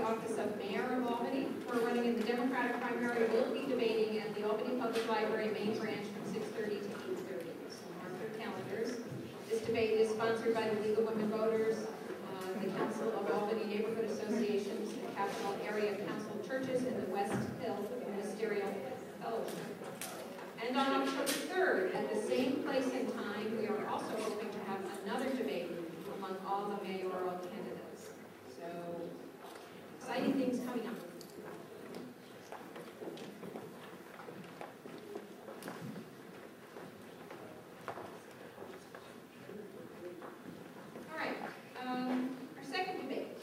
office of Mayor of Albany. We're running in the Democratic primary. We'll be debating at the Albany Public Library main branch from 6:30 to 8:30. So mark your calendars. This debate is sponsored by the League of Women Voters, the Council of Albany Neighborhood Associations, the Capital Area Council Churches, and the West Hill Ministerial Fellowship. And on October 3rd, at the same place and time, we are also hoping to have another debate among all the mayoral candidates. So, exciting things coming up. All right, our second debate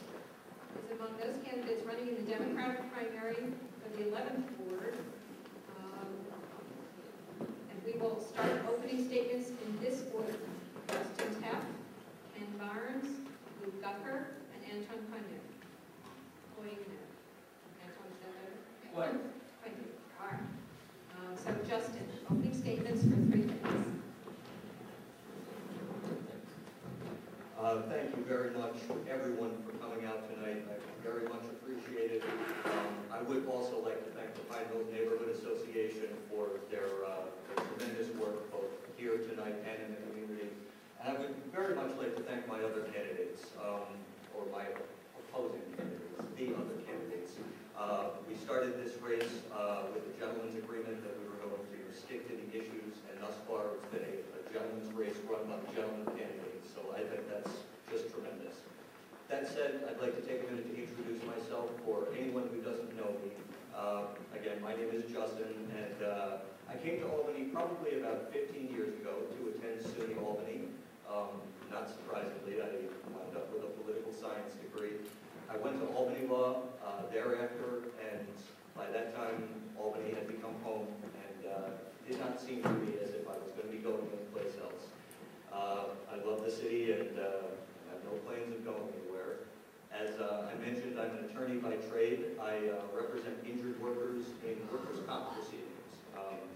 is among those candidates running in the Democratic primary for the 11th ward. And we will start opening statements in this order. Justin Teff, Ken Barnes, Luke Gucker, and Anton Konev. Anton, is that better? What? Thank you. All right. So Justin, opening statements for 3 minutes. Thank you very much, everyone, for coming out tonight. I very much appreciate it. I would also like to thank the Pine Hills Neighborhood Association for their tremendous work, both here tonight and in the community. And I would very much like to thank my other candidates, or my opposing candidates, the other candidates. We started this race with a gentleman's agreement that we were going to stick to the issues, and thus far it's been a gentleman's race run by gentleman candidates, so I think that's just tremendous. That said, I'd like to take a minute to introduce myself for anyone who doesn't know me. Again, my name is Justin, and I came to Albany probably about 15 years ago to attend SUNY Albany. Not surprisingly, I wound up with a political science degree. I went to Albany Law thereafter, and by that time, Albany had become home, and did not seem to me as if I was going to be going anyplace else. I love the city, and have no plans of going anywhere. As I mentioned, I'm an attorney by trade. I represent injured workers in workers' comp proceedings.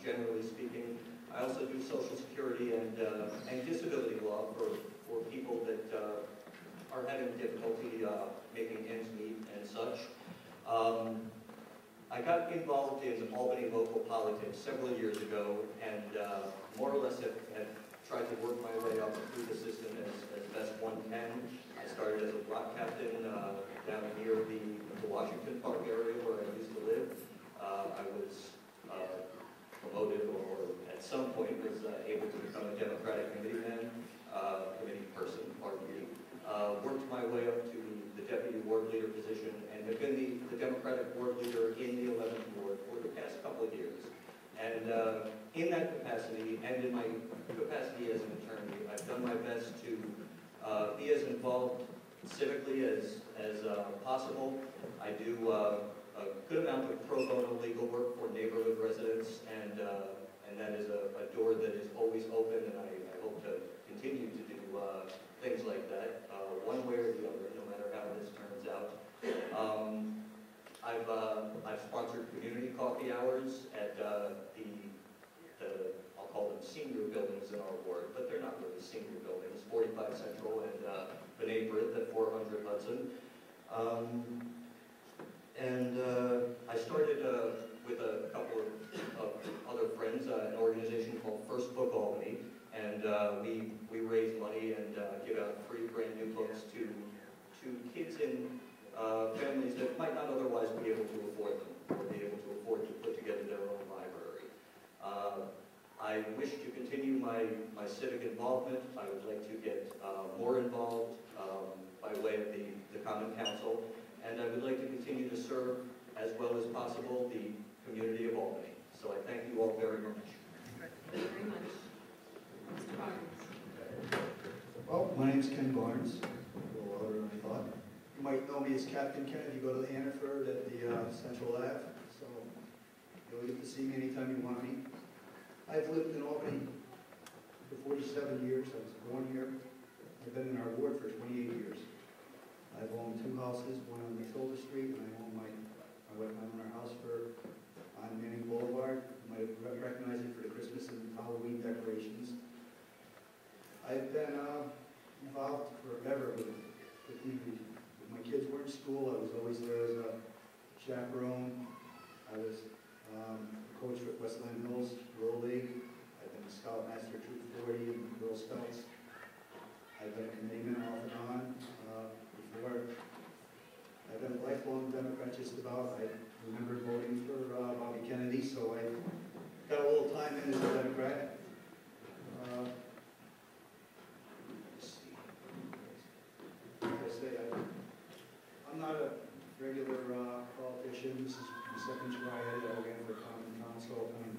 Generally speaking, I also do Social Security and disability law for people that are having difficulty making ends meet and such. I got involved in Albany local politics several years ago, and more or less have tried to work my way up through the system as best one can. I started as a block captain down near the Washington Park area where I used to live. I was promoted, or at some point was able to become a Democratic committee person, pardon me. Worked my way up to the deputy ward leader position, and have been the Democratic ward leader in the 11th ward for the past couple of years. And in that capacity, and in my capacity as an attorney, I've done my best to be as involved civically as possible. I do a good amount of pro bono legal work for neighborhood residents, and that is a door that is always open, and I hope to continue to do things like that, one way or the other, no matter how this turns out. I've sponsored community coffee hours at I'll call them senior buildings in our ward, but they're not really senior buildings, 45 Central and Benet Brit at 400 Hudson. I started with a couple of other friends, an organization called First Book Albany, and we raise money and give out free brand new books to kids in families that might not otherwise be able to afford them, or be able to afford to put together their own library. I wish to continue my civic involvement. I would like to get more involved by way of the Common Council, and I would like to continue to serve as well as possible the community of Albany. So I thank you all very much. Thank you very much. Mr. Barnes. Well, my name is Ken Barnes, a little older than I thought. You might know me as Captain Ken if you go to the Hannaford at the Central Ave, so you'll get to see me anytime you want me. I've lived in Albany for 47 years. I was born here. I've been in our ward for 28 years. I've owned 2 houses, one on Matilda Street, and I own my wife and I own our house on Manning Boulevard. You might recognize it for the Christmas and Halloween decorations. I've been involved forever with my kids were in school, I was always there as a chaperone. I was coach at Westland Hills Little League. I've been a Scoutmaster Troop 40 in Girl Scouts. I've been a committeeman off and on before. I've been a lifelong Democrat just about. I remember voting for Bobby Kennedy, so I got a little time in as a Democrat. Let's see. Like I say, I'm not a regular politician. This is my second try at it. I ran for common council and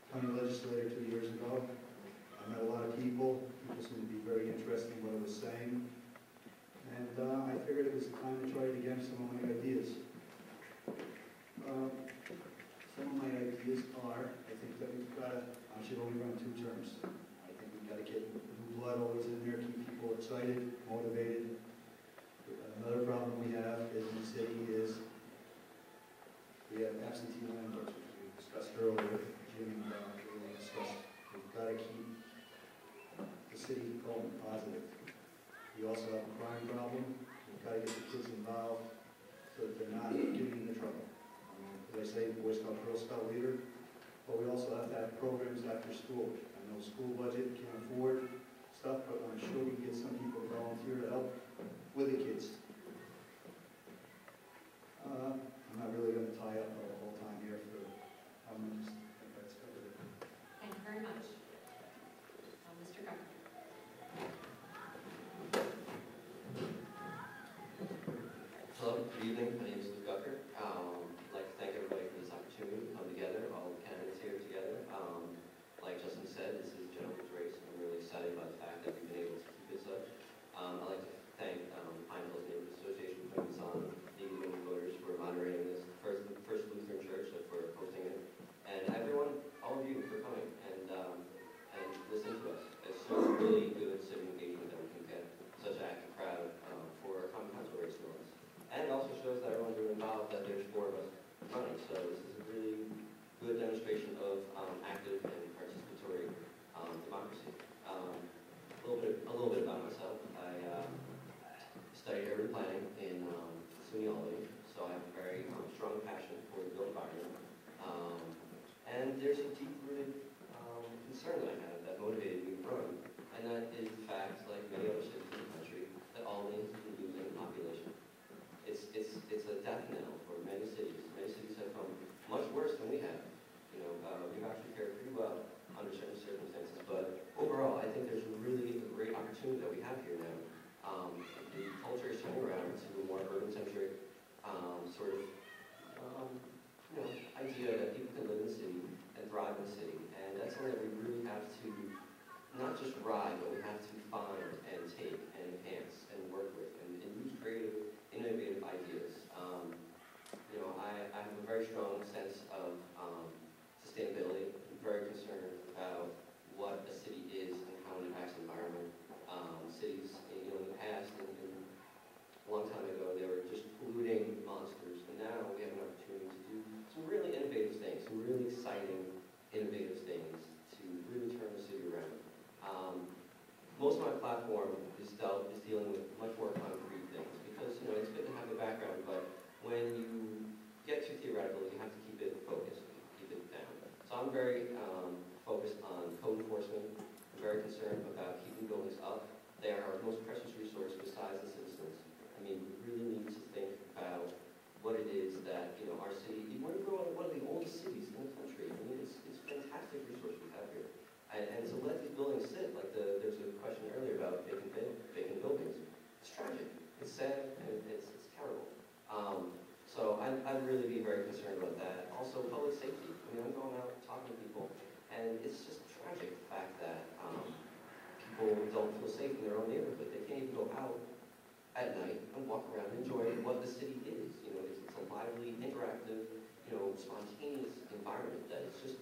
county legislator 2 years ago. I met a lot of people. People seemed to be very interested in what I was saying. And I figured it was the time to try it again, some of my ideas. Some of my ideas are, I think that I should only run 2 terms. I think we've got to get new blood always in there, keep people excited, motivated. Another problem we have in the city is we have absentee landlords, which we discussed earlier. Jim and we discussed. We've got to keep the city going positive. We also have a crime problem. We've got to get the kids involved so that they're not getting into trouble. As I say, Boy Scout, Girl Scout leader, but we also have to have programs after school. I know school budget can't afford stuff, but I'm sure we can get some people to volunteer to help with the kids. I'm not really going to tie up the whole time here for how much I think that's covered. Thank you very much. Mr. Gucker. Hello, good evening. My name is Luke Gucker. I'd like to thank everybody for this opportunity to come together, all the candidates here together. Like Justin said, this is a gentleman's race. I'm really excited about the fact that we've been able to keep it such. I'd like to thank Pine Hills Neighborhood Association for putting this on, the women voters for moderating this, the first Lutheran church for hosting it, and everyone, all of you for coming and listening to us. It's so really good civic engagement that we can get such an active crowd for our common council race noise. And it also shows that everyone's really involved, that there's 4 of us running. So this is a really good demonstration of active and participatory democracy. A little bit about myself. I studied urban planning in SUNY Albany, so I have a very strong passion for the built environment. And there's a deep-rooted concern that I have that motivated me to run, and that is the fact, like many other cities in the country, that Albany has been losing population. It's a death knell for many cities. Many cities have come much worse than we have. You know, we've actually fared pretty well under certain circumstances, but overall, I think there's really a great opportunity that we have here now. The culture is turning around to a more urban-centric sort of idea that people can live in the city and thrive in the city, and that's something that we really have to not just ride, but we have to find and take and enhance and work with and use creative, innovative ideas. I have a very strong sense of sustainability. I'm very concerned about what a city is and how it impacts the environment. Cities, in the past, and a long time ago, they were just polluting monsters, and now we have an opportunity to do some really innovative things, some really exciting, innovative things to really turn the city around. Most of my platform is dealing with much more concrete things, because it's good to have a background, but when you get too theoretical, you have to keep it focused, keep it down. So I'm very focused on code enforcement. I'm very concerned about keeping buildings up. They are our most precious resource besides the citizens. I mean, we really need to think about what it is that our city. We're one of the oldest cities in the country. I mean, it's a fantastic resource we have here. And to let these buildings sit, like there's a question earlier about vacant buildings. It's tragic. It's sad, and it's terrible. So I'd really be very concerned about that. Also, public safety. I mean, I'm going out talking to people, and it's just tragic the fact that people don't feel safe in their own neighborhood. They can't even go out at night and walk around and enjoy what the city is. It's a lively, interactive, spontaneous environment that it's just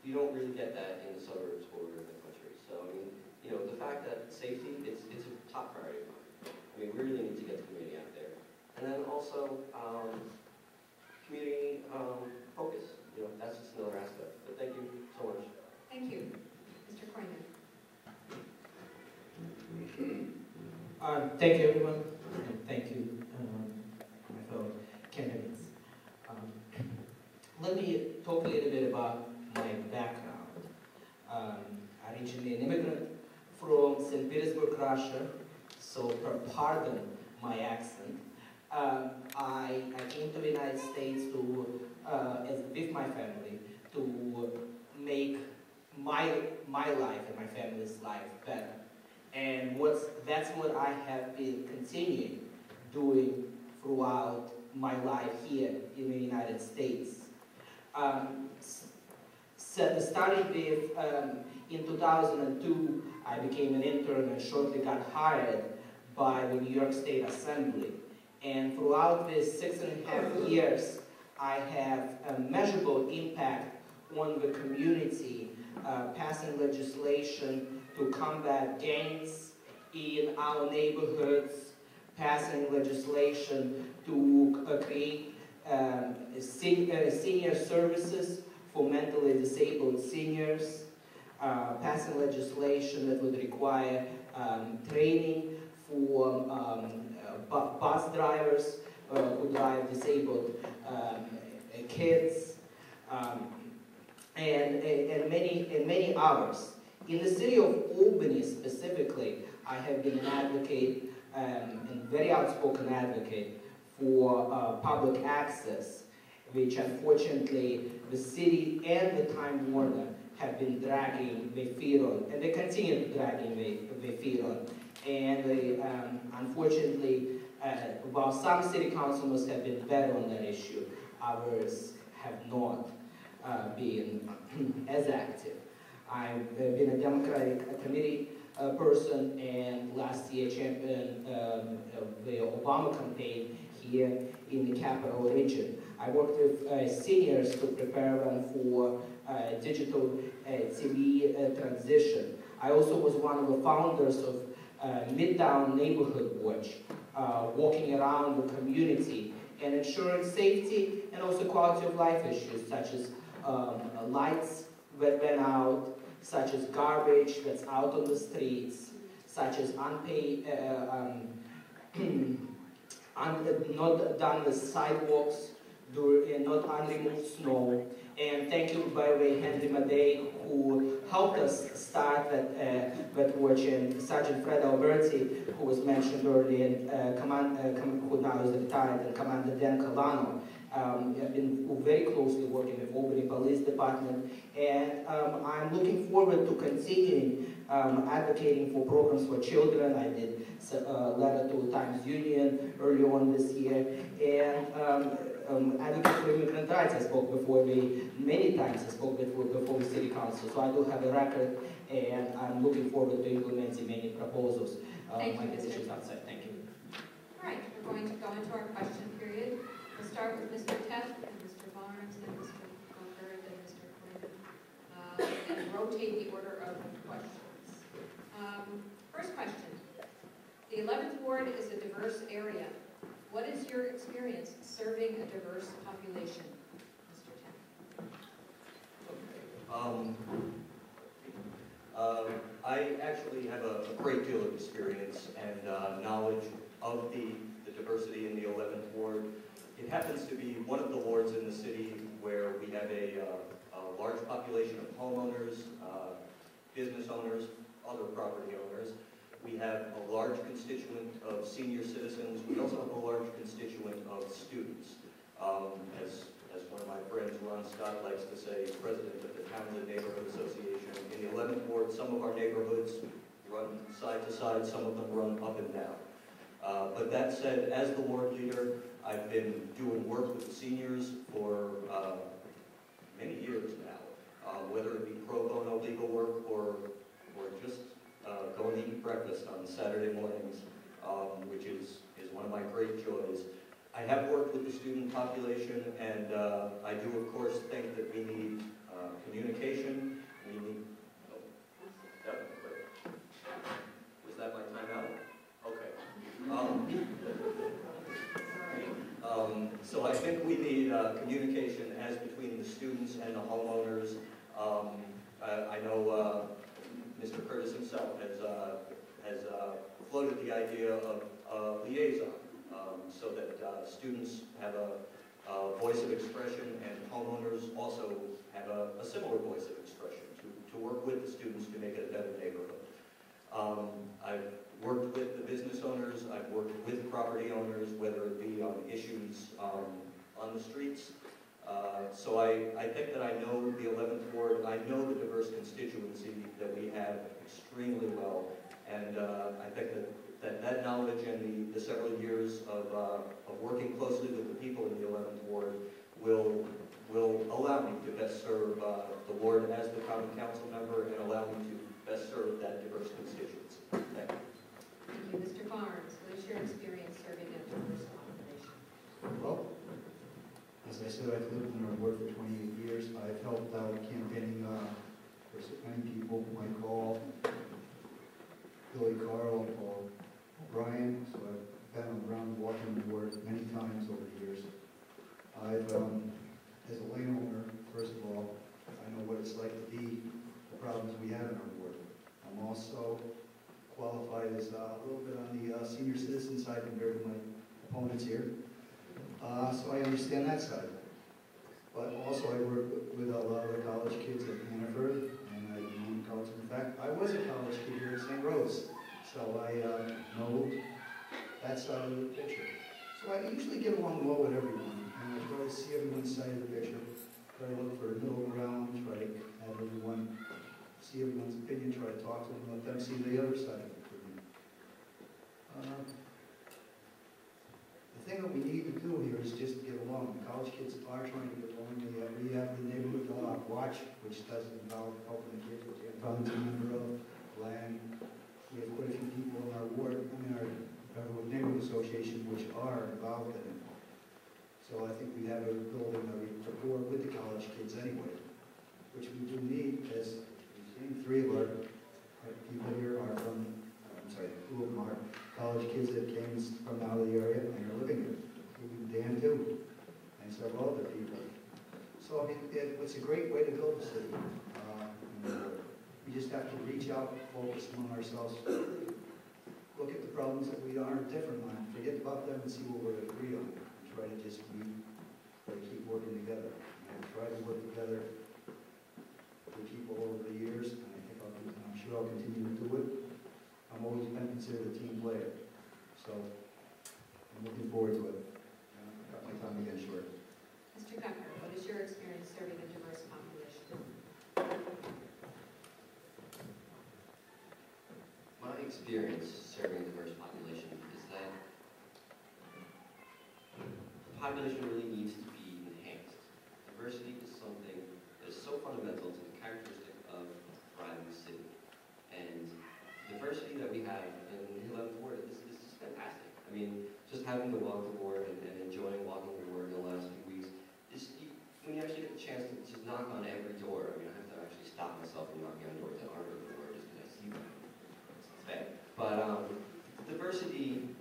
you don't really get that in the suburbs or in the country. So I mean, the fact that safety it's a top priority of mine. I mean, we really need to get the community out there, and then also community focus. That's just another aspect. But thank you so much. Thank you. Mr. Konev. Thank you, everyone, and thank you, Russia, so pardon my accent. I came to the United States with my family to make my life and my family's life better. And that's what I have been continuing doing throughout my life here in the United States. Starting with, in 2002, I became an intern and shortly got hired by the New York State Assembly. And throughout these 6.5 years, I have a measurable impact on the community, passing legislation to combat gangs in our neighborhoods, passing legislation to create senior services for mentally disabled seniors, passing legislation that would require training for bus drivers who drive disabled kids, and many others. In the city of Albany specifically, I have been an advocate and very outspoken advocate for public access, which unfortunately the city and the Time Warner have been dragging their feet on, and they continue to dragging their feet on. And unfortunately, while some city councilors have been better on that issue, others have not been as active. I've been a Democratic Committee person, and last year championed the Obama campaign here in the Capital Region. I worked with seniors to prepare them for digital TV transition. I also was one of the founders of Midtown Neighborhood Watch, walking around the community and ensuring safety and also quality of life issues such as lights that went out, such as garbage that's out on the streets, such as unpaid, not done the sidewalks, not unremoved snow. And thank you, by the way, Henry Madej, who helped us start that watch, and Sergeant Fred Alberti, who was mentioned earlier, and who now is retired, and Commander Dan Colano. I've been very closely working with Albany Police Department, and I'm looking forward to continuing advocating for programs for children. I did a letter to Times Union early on this year, and advocate for immigrant rights. I spoke many times I spoke before the City Council, so I do have a record, and I'm looking forward to implementing many proposals. Thank you, my Mr. positions outside. Thank you. All right, we're going to go into our question period. We'll start with Mr. Teff, and Mr. Barnes, then Mr. Gucker, then Mr. Konev, and rotate the order of questions. First question. The 11th Ward is a diverse area. What is your experience serving a diverse population, Mr. Teff? I actually have a great deal of experience and knowledge of the diversity in the 11th Ward. It happens to be one of the wards in the city where we have a large population of homeowners, business owners, other property owners. We have a large constituent of senior citizens. We also have a large constituent of students. As one of my friends, Ron Scott, likes to say, president of the Townland Neighborhood Association. In the 11th Ward, some of our neighborhoods run side to side, some of them run up and down. But that said, as the ward leader, I've been doing work with the seniors for many years now, whether it be pro bono legal work or just going to eat breakfast on Saturday mornings, which is one of my great joys. I have worked with the student population, and I do, of course, think that we need communication. We need. Oh, that went quick. Was that my timeout? Okay. So I think we need communication as between the students and the homeowners. I know Mr. Curtis himself has floated the idea of a liaison, so that students have a voice of expression and homeowners also have a similar voice of expression to work with the students to make it a better neighborhood. I've worked with the business owners, I've worked with property owners, whether it be on issues on the streets. So I think that I know the 11th Ward, I know the diverse constituency that we have extremely well, and I think that knowledge and the several years of working closely with the people in the 11th Ward will allow me to best serve the ward as the common council member and allow me to best serve that diverse constituency. Thank you. Thank you. Mr. Barnes, what is your experience serving a diverse population? Well, as I said, I've lived in our ward for 28 years. I've helped out campaigning for so many people. Mike Hall, Billy Carl, Paul O'Brien. So I've been around walking the ward many times over the years. I've, as a landowner, first of all, I know what it's like to be the problems we have in our ward. I'm also qualified as a little bit on the senior citizen side compared to my opponents here. So I understand that side. But also I work with a lot of the college kids at Hannaford, and I've known college. In fact, I was a college kid here at St. Rose, so I know that side of the picture. So I usually get along well with everyone, and I try to see everyone's side of the picture, try to look for a middle ground, try to have everyone see everyone's opinion, try to talk to them, let them see the other side of the opinion. The thing that we need to do here is just get along. The college kids are trying to get along. We have the neighborhood watch, which doesn't involve helping the kids, which Anton's a member of, Glen. We have quite a few people in our ward, our neighborhood association, which are involved in it. So I think we have a building a rapport with the college kids anyway, which we do need, as we've seen, 3 of our people here are from, two of them are college kids that came from out of the area and are living here. Even Dan too, and several other people. So I mean, it's a great way to build the city. We just have to reach out, focus among ourselves, look at the problems that we are different on, forget about them and see what we're agree on, and try to just keep working together. And I've tried to work together with people over the years, and I think I'm sure I'll continue to do it. I've always been considered a team player, so I'm looking forward to it. I got my time again short. Mr. Gucker, what is your experience serving a diverse population? My experience serving a diverse population is that the population really needs to be enhanced. Diversity is something that is so fundamental to the characteristic of a thriving city. And diversity that we have in the 11th Ward is just fantastic. I mean, just having to walk the ward and enjoying walking the ward in the last few weeks, when you actually get the chance to just knock on every door, I mean, I have to actually stop myself from knocking on doors that aren't open the ward just because I see them. It's bad. But diversity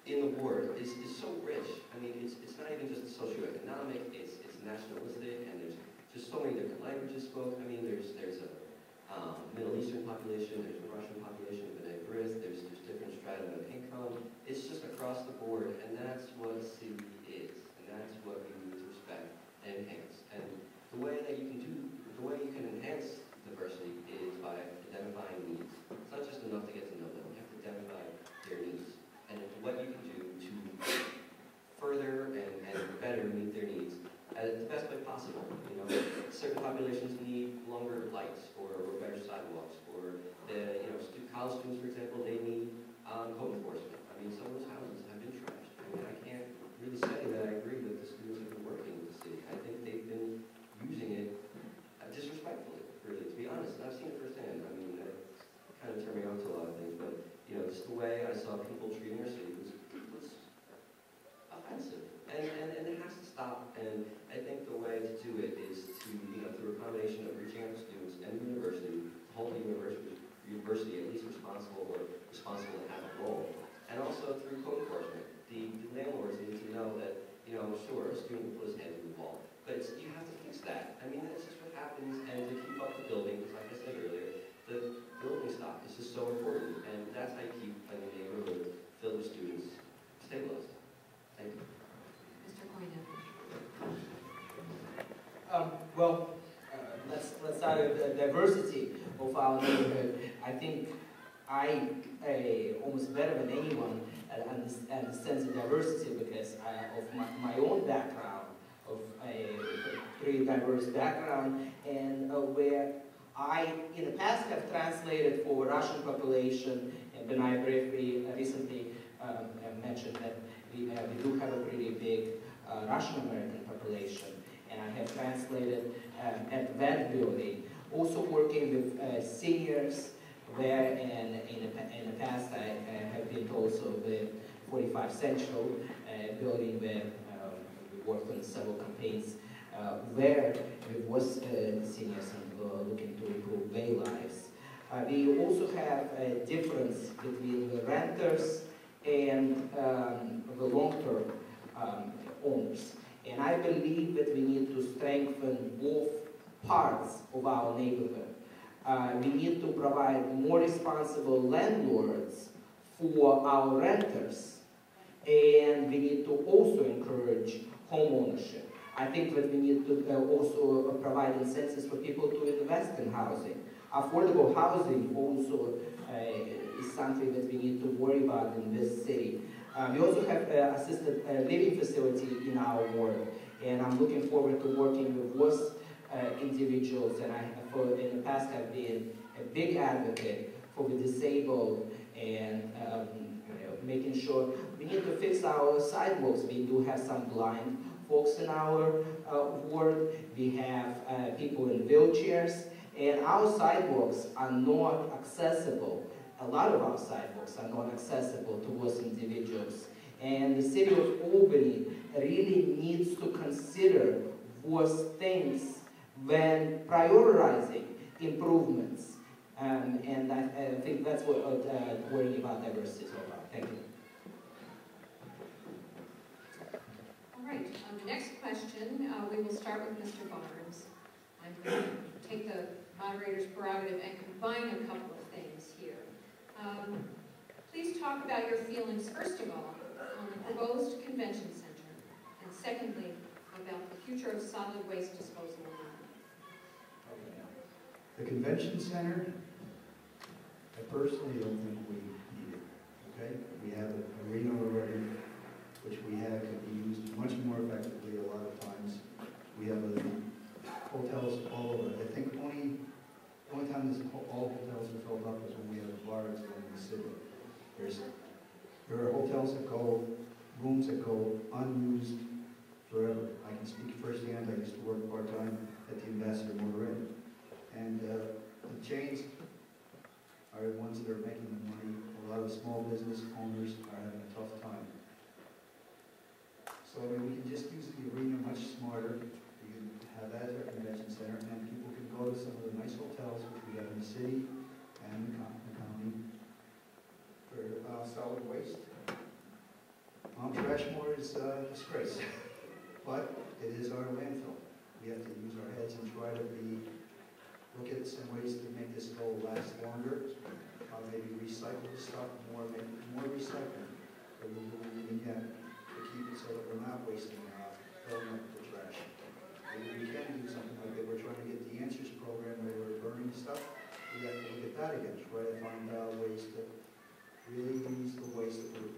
in the ward is so rich. I mean, it's not even just socioeconomic, it's nationalistic, and there's just so many different languages spoke. I mean, there's a Middle Eastern population, there's a Russian population, B'nai B'rith, there's different strata of income. It's just across the board, and that's what a city is, and that's what we need to respect and enhance. And the way you can enhance diversity is by identifying needs. It's not just enough to get to know them, you have to identify their needs, and what you can do to further and better meet their needs at the best way possible. You know, certain populations need longer lights or better sidewalks, or college students, for example, they need code enforcement. I mean, some of those houses have been trashed. I mean, I can't really say that I agree that the students have been working with the city. I think they've been using it disrespectfully, really, to be honest. And I've seen it firsthand. I mean, it's kind of turned me on to a lot of things, but just the way I saw people treating our city was offensive. And it has to stop. And I think the way to do it is to, through a combination of reaching out to students and the university, to hold the university at least responsible to have a role. And also through code enforcement. The landlords need to know that, sure, a student will put his head in the wall, but you have to fix that. I mean, that's just what happens, and to keep up the building, because like I said earlier, the building stock is just so important, and that's how you keep a neighborhood filled with students stabilized. Thank you. Mr. Konev. Let's start with the diversity of our neighborhood. I think I almost better than anyone understands the diversity because of my own background, of a pretty diverse background, and where I, in the past, have translated for Russian population, and then I briefly recently mentioned that we do have a pretty big Russian-American population, and I have translated at that building. Also working with seniors there, and in the past I have been also with 45 Central building where we worked on several campaigns where it was seniors and looking to improve their lives. We also have a difference between the renters and the long-term owners. And I believe that we need to strengthen both parts of our neighborhood. We need to provide more responsible landlords for our renters, and we need to also encourage home ownership. I think that we need to also provide incentives for people to invest in housing. Affordable housing also is something that we need to worry about in this city. We also have an assisted living facility in our ward, and I'm looking forward to working with those individuals, and in the past have been a big advocate for the disabled and making sure we need to fix our sidewalks. We do have some blind folks in our ward. We have people in wheelchairs, and our sidewalks are not accessible. A lot of our sidewalks are not accessible to those individuals. And the city of Albany really needs to consider those things when prioritizing improvements. And I think that's what worrying about diversity is all about. Thank you. All right, the next question, we will start with Mr. Barnes. I'm going to take the moderator's prerogative and combine a couple of things here. Please talk about your feelings, first of all, on the proposed convention center, and secondly, about the future of solid waste disposal. The convention center, I personally don't think we need it, okay? We have an arena already, which we have can be used much more effectively a lot of times. We have hotels all over. I think the only time all hotels are filled up is when we have a bar in the city. There are hotels that go, rooms that go unused forever. I can speak firsthand. I used to work part-time at the Ambassador Motor. And the chains are the ones that are making the money. A lot of small business owners are having a tough time. So I mean, we can just use the arena much smarter. We can have that as our convention center, and people can go to some of the nice hotels which we have in the city and the county for solid waste. Mount Trashmore is a disgrace, but it is our landfill. We have to use our heads and try to look at some ways to make this go last longer. Maybe recycle the stuff more, make more recycling than we can get to keep it so that we're not wasting filling up the trash. Maybe we can do something like that. We're trying to get the Answers program where we're burning stuff. We have to look at that again, try to find ways to really use the waste that we're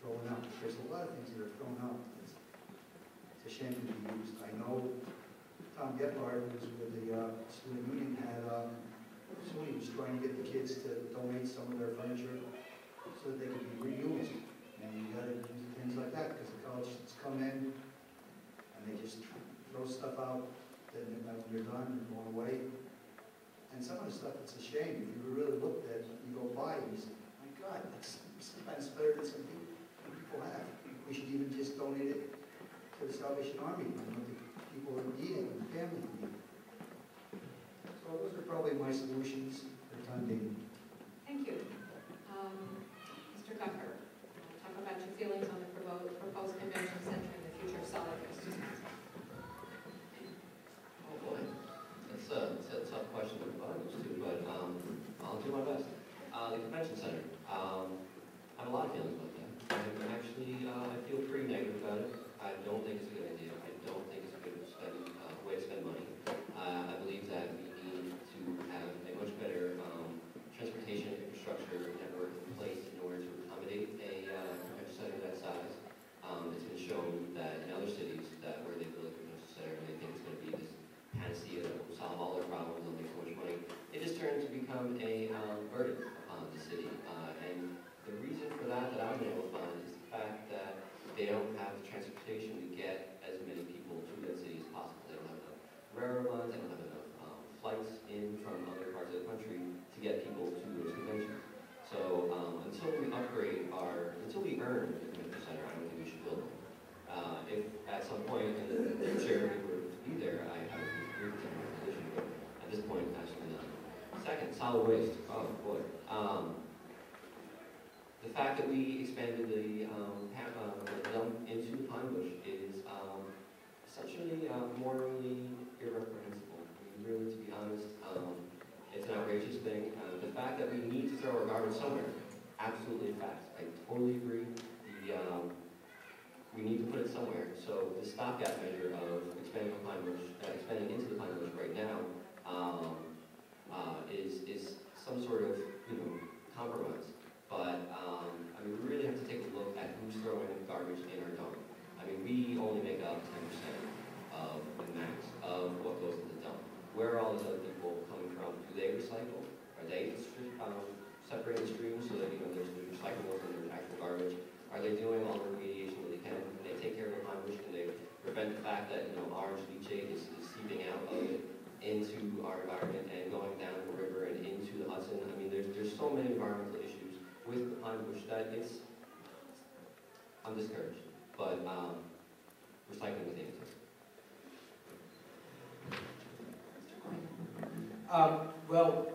throwing out. There's a lot of things that are thrown out. It's a shame to be used. I know Tom Gephardt, who's with the student union, he was trying to get the kids to donate some of their furniture so that they could be reused. And you got to use things like that because the college students come in and they just throw stuff out. Then when you're done, you're going away. And some of the stuff, it's a shame. If you really looked at it, you go by and you say, my God, that's sometimes better than some people have. We should even just donate it to the Salvation Army. People who need it and family need it. So those are probably my solutions for the time being. Thank you. Mr. Gucker, talk about your feelings on the proposed convention center and the future of solid waste disposal. Oh boy, it's a tough question to pose to, but I'll do my best. The convention center, I have a lot of feelings about that. I feel pretty negative about it. I don't think it's a good idea. I don't think it's a good way to spend money. I believe that we need to have a much better transportation city. And the reason for that I'm able to find is the fact that they don't have the transportation to get as many people to that city as possible. They don't have enough railroad lines, they don't have enough flights in from other parts of the country to get people to those conventions. So until we until we earn the convention center, I don't think we should build them. If at some point in the future we were to be there, I would agree with my position, but at this point, actually not. Second, solid waste. Oh boy. The fact that we expanded the dump into the Pine Bush is essentially morally irreprehensible. I mean, really, to be honest, it's an outrageous thing. The fact that we need to throw our garbage somewhere, absolutely a fact. I totally agree. We need to put it somewhere. So the stopgap measure of expanding into the Pine Bush right now is some sort of compromise. But I mean, we really have to take a look at who's throwing garbage in our dump. I mean, we only make up 10% of the max of what goes in the dump. Where are all those other people coming from? Do they recycle? Are they separating the streams so that there's recyclables and there's actual garbage? Are they doing all the remediation that they can? Can they take care of the Pine Bush? Can they prevent the fact that orange leachate is seeping out of it into our environment and going down the river and into the Hudson? I mean, there's so many environmental issues with the Pine Bush that I'm discouraged. But recycling is the answer. Well,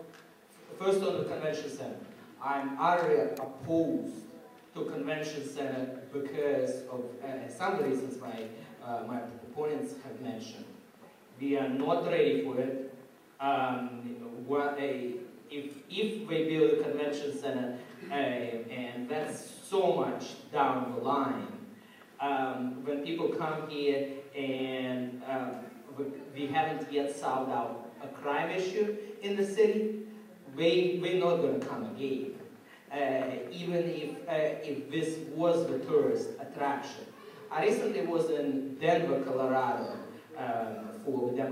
first on the convention center, I'm utterly opposed to convention center because of some reasons my opponents have mentioned. We are not ready for it. If we build a convention center, and that's so much down the line, when people come here and we haven't yet solved out a crime issue in the city, we're not going to come again. Even if this was the tourist attraction. I recently was in Denver, Colorado for the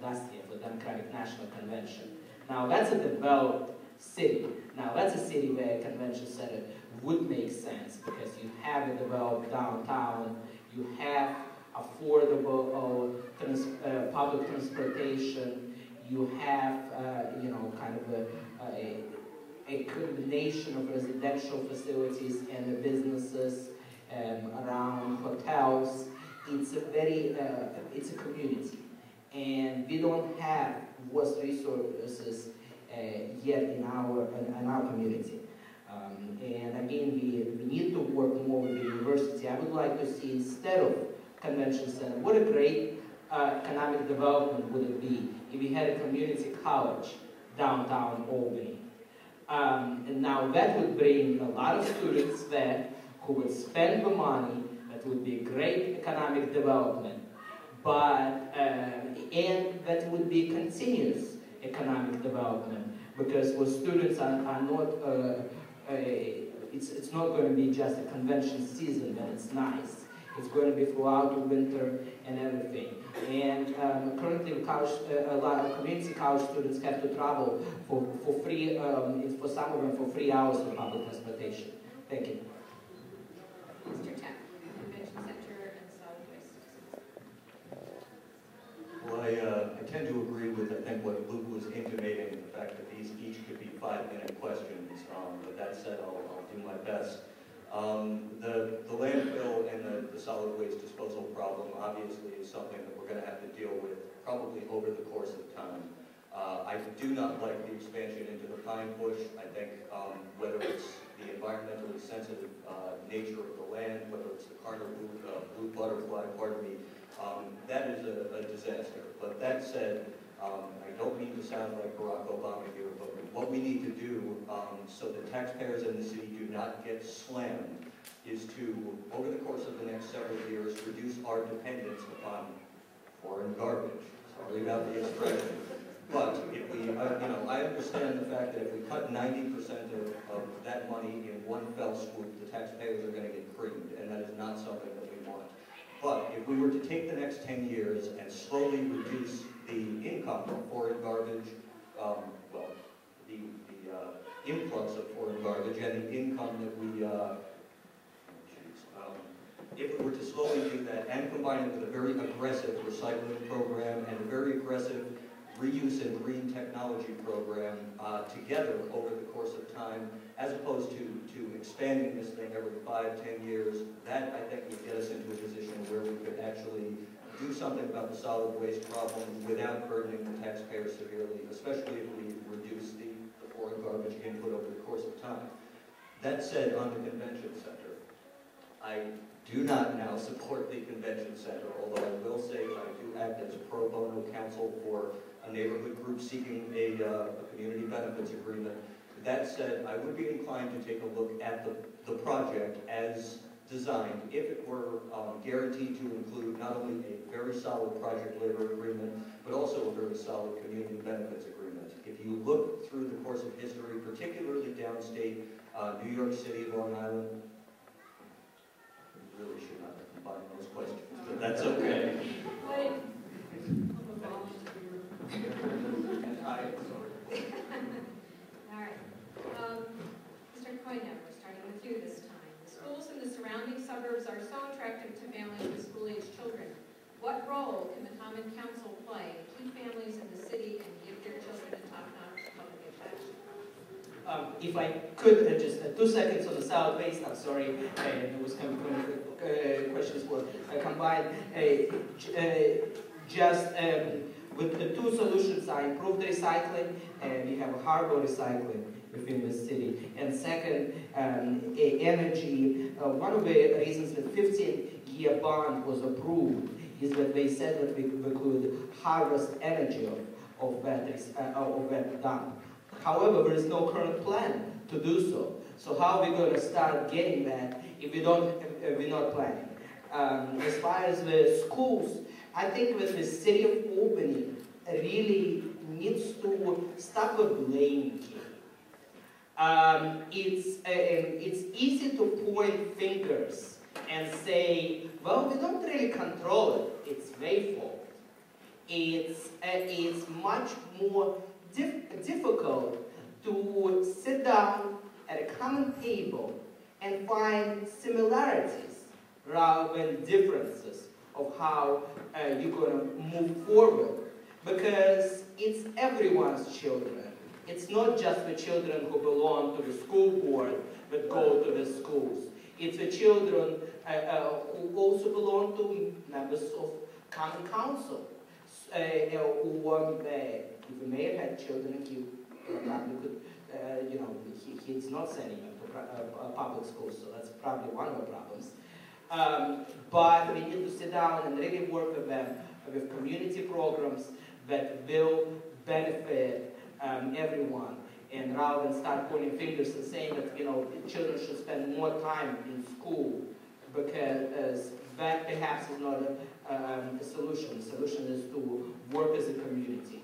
last year for the Democratic National Convention. Now that's a developed city. Now that's a city where a convention center would make sense because you have a developed downtown, you have affordable public transportation, you have kind of a combination of residential facilities and the businesses around hotels. It's a community, and we don't have those resources yet in our community. And again, we need to work more with the university. I would like to see, instead of convention center, what a great economic development would it be if we had a community college downtown Albany. And now that would bring a lot of students there who would spend the money. That would be great economic development, but and that would be continuous economic development, because with students are not it's not going to be just a convention season that it's nice. It's going to be throughout the winter and everything. And currently, a lot of community college students have to travel for free, for some of them for 3 hours of public transportation. Thank you. Mr. Teff, Convention Center and Solid Waste. Well, I tend to agree with, I think, what Luke was intimating, the fact that these each could be 5-minute questions. But that said, I'll do my best. The landfill and the solid waste disposal problem obviously is something that we're going to have to deal with probably over the course of time. I do not like the expansion into the Pine Bush. I think whether it's the environmentally sensitive nature of the land, whether it's the Carter blue butterfly, that is a disaster. But that said, I don't mean to sound like Barack Obama here, but what we need to do so that taxpayers in the city do not get slammed is to, over the course of the next several years, reduce our dependence upon foreign garbage. Sorry about the expression. But if we, I understand the fact that if we cut 90% of that money in one fell swoop, the taxpayers are going to get creamed, and that is not something that we want. But if we were to take the next 10 years and slowly reduce the income from foreign garbage, influx of foreign garbage and the income that we, if we were to slowly do that and combine it with a very aggressive recycling program and a very aggressive reuse and green technology program together over the course of time, as opposed to expanding this thing every 5-10 years, that I think would get us into a position where we could actually do something about the solid waste problem without burdening the taxpayer severely, especially if we reduce the foreign garbage input over the course of time. That said, on the convention center, I do not now support the convention center, although I will say I do act as pro bono counsel for a neighborhood group seeking a community benefits agreement. That said, I would be inclined to take a look at the project as designed, if it were guaranteed to include not only a very solid project labor agreement, but also a very solid community benefits agreement. If you look through the course of history, particularly downstate, New York City, Long Island, we really should not have combined those questions, but that's okay. All right. Mr. Konev, we're starting with you this time. The schools in the surrounding suburbs are so attractive to families with school-age children. What role can the Common Council play to keep families in the city and give their children a top-notch public education? If I could, just 2 seconds on the South Base, I'm sorry, there was kind of questions were combined. With the two solutions are improved recycling, and we have a harbor recycling within the city. And second, energy. One of the reasons that 15-year bond was approved is that they said that we could harvest energy of that dump. However, there is no current plan to do so. So how are we going to start getting that if we're not planning? As far as the schools, I think that the city of Albany really needs to stop the blame game. It's easy to point fingers and say, well, we don't really control it. It's their fault. It's much more difficult to sit down at a common table and find similarities rather than differences of how you're going to move forward, because it's everyone's children. It's not just the children who belong to the school board that go to the schools. It's the children who also belong to members of Common Council. If the mayor had children, he probably could, he's not sending them to public schools, so that's probably one of the problems. But we need to sit down and really work with them with community programs that will benefit everyone. And rather than start pointing fingers and saying that children should spend more time in school, because that perhaps is not a solution. The solution is to work as a community.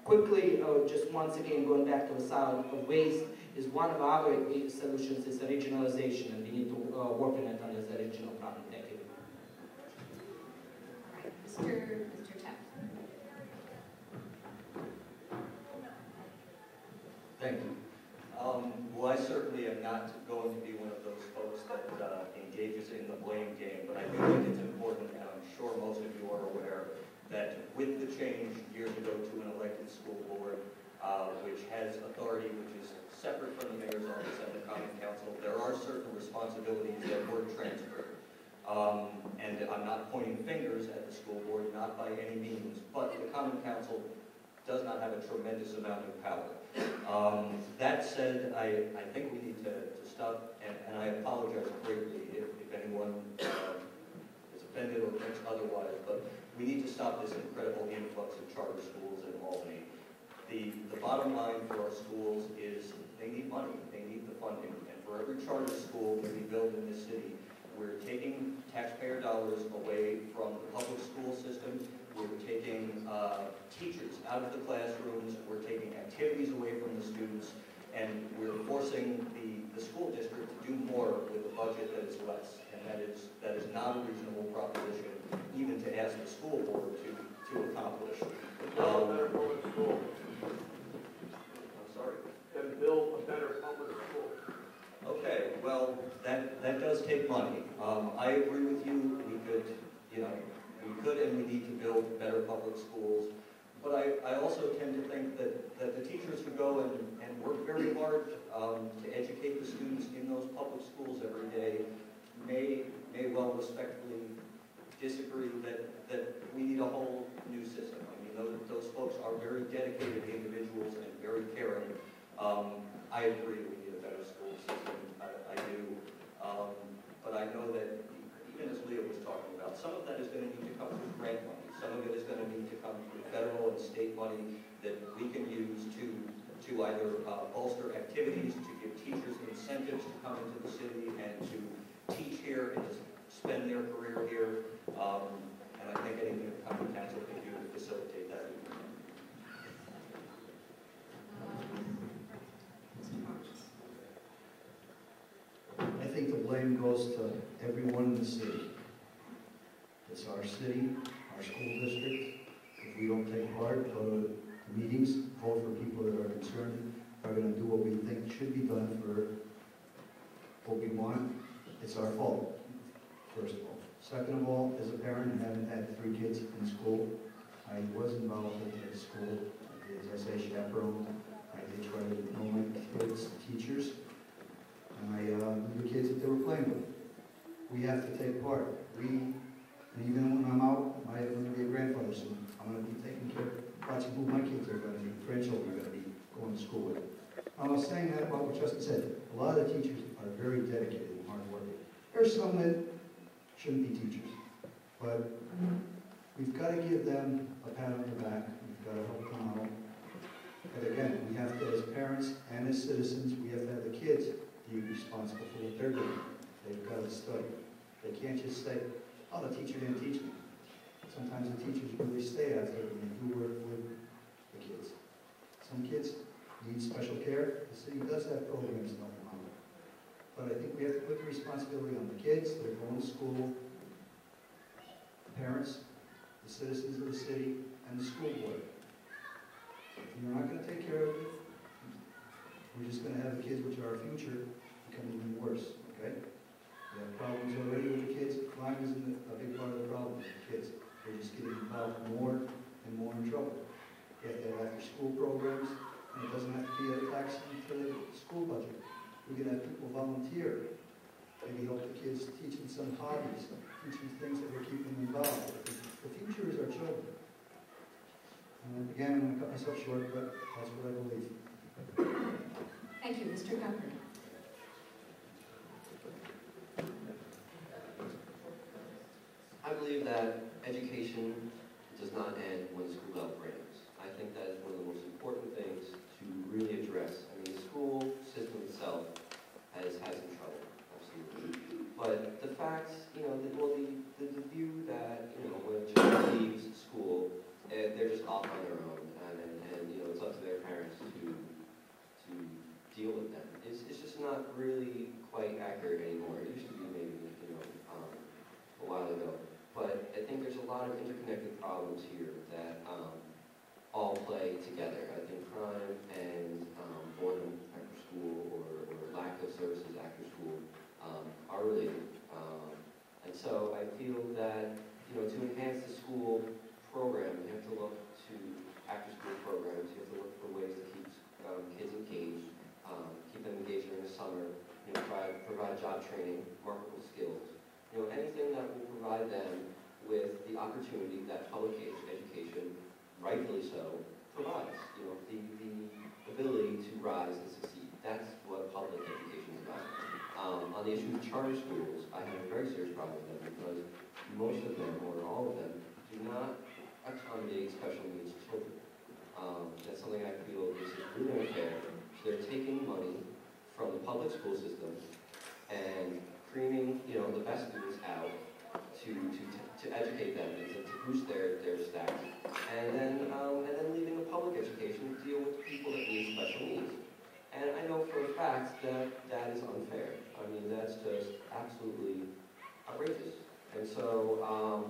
Quickly, just once again, going back to the solid waste, is one of our solutions is the regionalization, and we need to work on it as a regional problem. Thank you. All right, Mr. Teff. Thank you. Well, I certainly am not going to be one of those folks that engages in the blame game, but I do think it's important, and I'm sure most of you are aware, that with the change years ago to an elected school board, which has authority which is separate from the mayor's office and the Common Council, there are certain responsibilities that were transferred. And I'm not pointing fingers at the school board, not by any means, but the Common Council does not have a tremendous amount of power. That said, I think we need to stop, and I apologize greatly if anyone is offended or thinks otherwise, but we need to stop this incredible influx of charter schools in Albany. The bottom line for our schools is they need money, they need the funding, and for every charter school that we build in this city, we're taking taxpayer dollars away from the public school system. We're taking teachers out of the classrooms. We're taking activities away from the students. And we're forcing the school district to do more with a budget that is less. And that is not a reasonable proposition, even to ask the school board to accomplish. could, you know, we could and we need to build better public schools. But I also tend to think that the teachers who go and work very hard to educate the students in those public schools every day may well respectfully disagree that we need a whole new system. I mean, those folks are very dedicated individuals and very caring. I agree we need a better school system. I do. But I know that, even as Leah was talking about, some of that is going to need to come through grant money. Some of it is going to need to come through federal and state money that we can use to either bolster activities, to give teachers incentives to come into the city and to teach here and to spend their career here. And I think anything the county council can do to facilitate that. I think the blame goes to everyone in the city. It's our city, our school district. If we don't take part, go to meetings, vote for people that are concerned, are going to do what we think should be done for what we want, it's our fault, first of all. Second of all, as a parent, having had 3 kids in school, I was involved in the school. I did, as I say, chaperone. I did try to know my kids, teachers, and I knew the kids that they were playing with. We have to take part. And even when I'm out, I'm going to be a grandfather soon. I'm going to be taking care of watching who my kids are going to be, grandchildren are going to be going to school with. I was saying that about what Justin said. A lot of the teachers are very dedicated and hardworking. There's some that shouldn't be teachers, but we've got to give them a pat on the back. We've got to help them out. But again, we have to, as parents and as citizens, we have to have the kids be responsible for what they're doing. They've got to study. They can't just say, oh, the teacher didn't teach me. Sometimes the teachers really stay after and they do work with the kids. Some kids need special care. The city does have programs to help them out. But I think we have to put the responsibility on the kids that are going to school, the parents, the citizens of the city, and the school board. If you're not going to take care of it, we're just going to have the kids, which are our future, become even worse, okay? We have problems already with the kids. Crime isn't a big part of the problem with the kids. They're just getting involved more and more in trouble. You have to have after-school programs, and it doesn't have to be a tax to the school budget. We can have people volunteer, maybe help the kids, teach them some hobbies, teach them things that will keep them involved. The future is our children. And again, I'm going to cut myself short, but that's what I believe. Thank you, Mr. Gucker. I believe that education does not end when school bell rings. I think that is one of the most important things to really address. I mean, the school system itself has had some trouble, absolutely. But the fact, the view that, when a child leaves school, they're just off on their own, and it's up to their parents to deal with them. It's just not really quite accurate anymore. It used to be maybe, a while ago. But I think there's a lot of interconnected problems here that all play together. I think crime and boredom after school or lack of services after school are related. And so I feel that, to enhance the school program, you have to look to after-school programs. You have to look for ways to keep kids engaged, keep them engaged during the summer, provide job training, marketable skills. Anything that will provide them with the opportunity that public education, rightfully so, provides. The ability to rise and succeed. That's what public education is about. On the issue of charter schools, I have a very serious problem with them because most of them, or all of them, do not accommodate special needs children. That's something I feel is really unfair. They're taking money from the public school system and creaming, the best students out to educate them and to boost their stats, and then leaving the public education to deal with people that need special needs. And I know for a fact that is unfair. I mean, that's just absolutely outrageous. And so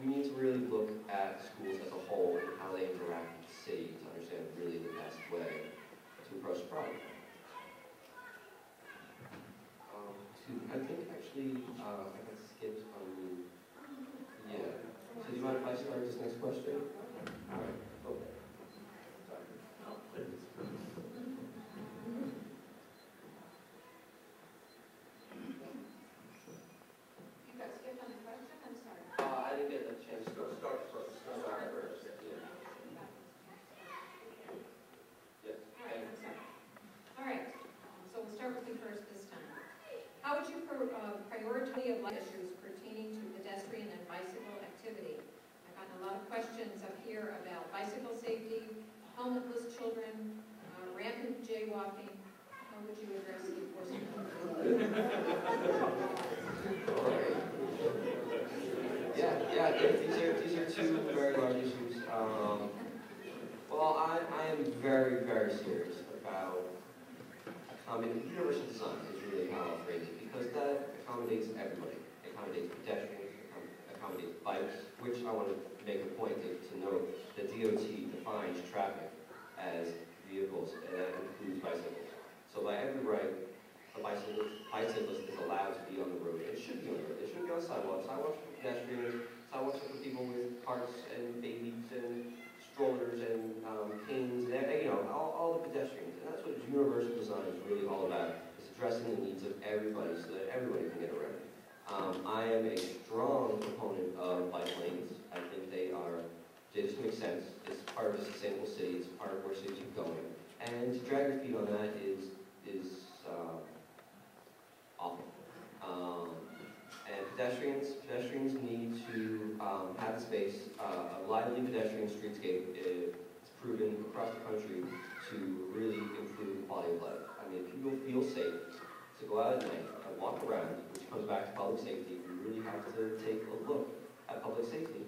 we need to really look at schools as a whole and how they interact with the city to understand really the best way to approach the problem. I think actually I got skipped on the mind if I start this next question? All right. Okay. Sorry. You got skipped on the question? I'm sorry. I didn't get a chance to start first. Start first. Yeah. Yes. All right, I'm sorry. All right, so we'll start with you first this time. How would you priority of life issues pertaining to pedestrian and bicycle activity? I've gotten a lot of questions up here about bicycle safety, homeless children, rampant jaywalking. How would you address the enforcement? These are two very large issues. Well, I am very, very serious about universal design is really how I'll phrase it, because that accommodates everybody. It accommodates pedestrians, accommodates bikes, which I want to make a point to note that DOT defines traffic as vehicles, and that includes bicycles. So by every right, a bicyclist is allowed to be on the road. It should be on the road. It shouldn't be on sidewalks. Sidewalks are for pedestrians. Sidewalks are for people with carts and babies and strollers and canes, and all the pedestrians. And that's what universal design is really all about. It's addressing the needs of everybody so that everybody can get around. I am a strong proponent of bike lanes. I think they just make sense. It's part of a sustainable city. It's part of where cities are going. And to drag your feet on that is awful. And pedestrians need to have the space. A lively pedestrian streetscape is proven across the country to really improve quality of life. I mean, if people feel safe to go out at night and walk around, which comes back to public safety, we really have to take a look at public safety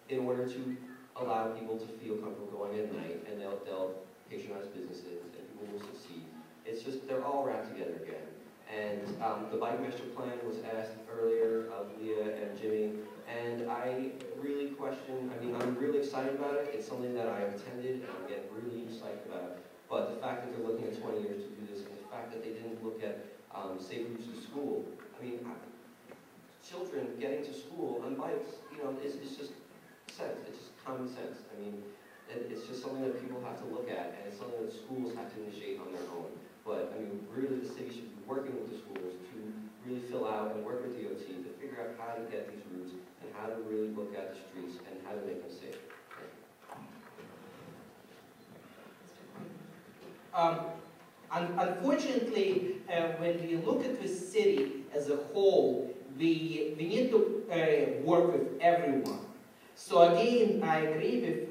in order to allow people to feel comfortable going at night, and they'll patronize businesses, and people will succeed. It's just, they're all wrapped together again. And the bike master plan was asked earlier of Leah and Jimmy, and I really question, I'm really excited about it. It's something that I attended and I'm getting really psyched about. But the fact that they're looking at 20 years to do this, and the fact that they didn't look at safe routes to school. Children getting to school on bikes, it's just sense. It's just common sense. It's just something that people have to look at, and it's something that schools have to initiate on their own. But, really the city should be working with the schools to really fill out and work with DOT to figure out how to get these routes and how to really look at the streets and how to make them safe. Unfortunately, when we look at the city as a whole, we need to work with everyone. So again, I agree with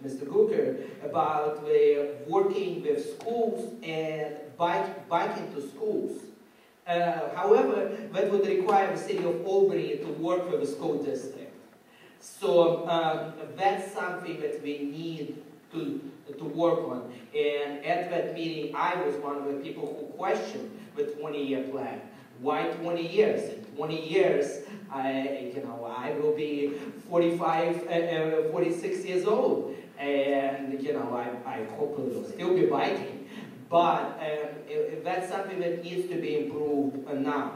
Mr. Gucker about working with schools and biking to schools. However, that would require the city of Albany to work with the school district. So that's something that we need to work on. And at that meeting, I was one of the people who questioned the 20-year plan. Why 20 years? In 20 years, I will be 46 years old, and I hope I will still be biking. But that's something that needs to be improved now.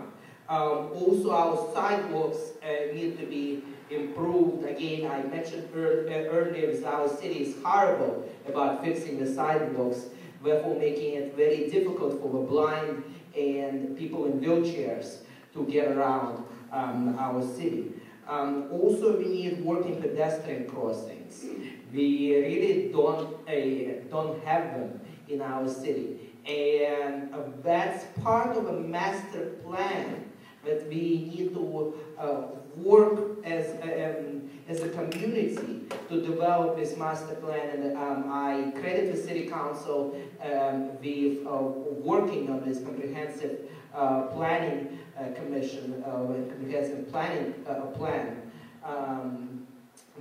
Also, our sidewalks need to be improved. Again, I mentioned earlier that our city is horrible about fixing the sidewalks, therefore making it very difficult for the blind and people in wheelchairs to get around our city. Also, we need working pedestrian crossings. We really don't have them in our city, and that's part of a master plan that we need to work as a community to develop this master plan. And I credit the City Council with working on this comprehensive planning commission, comprehensive planning plan.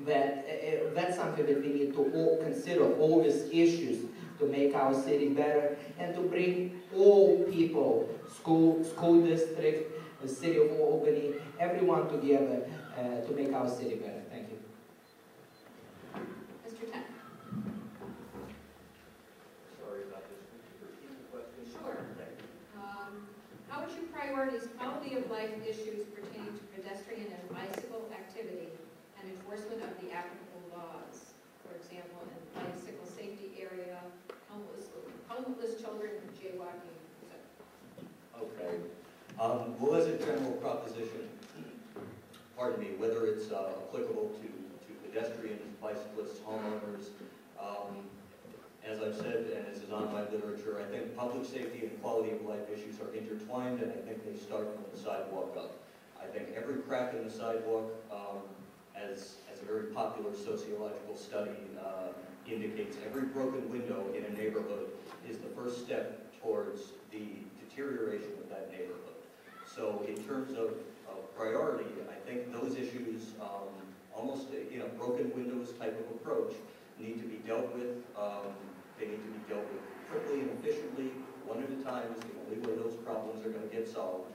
That's something that we need to all consider, all these issues, to make our city better and to bring all people, school district, the city of Albany, everyone together to make our city better. Thank you. Mr. Teff. Sorry about this. Could you repeat the question? Sure. How would you prioritize quality of life issues pertaining to pedestrian and bicycle activity and bicycle safety area, homeless children, jaywalking, etc. Okay. Well, as a general proposition, pardon me, whether it's applicable to pedestrians, bicyclists, homeowners, as I've said, and as is on my literature, I think public safety and quality of life issues are intertwined, and I think they start from the sidewalk up. I think every crack in the sidewalk, as a very popular sociological study indicates, every broken window in a neighborhood is the first step towards the deterioration of that neighborhood. So in terms of priority, I think those issues, almost a broken windows type of approach, need to be dealt with. They need to be dealt with quickly and efficiently, one at a time is the only way those problems are going to get solved.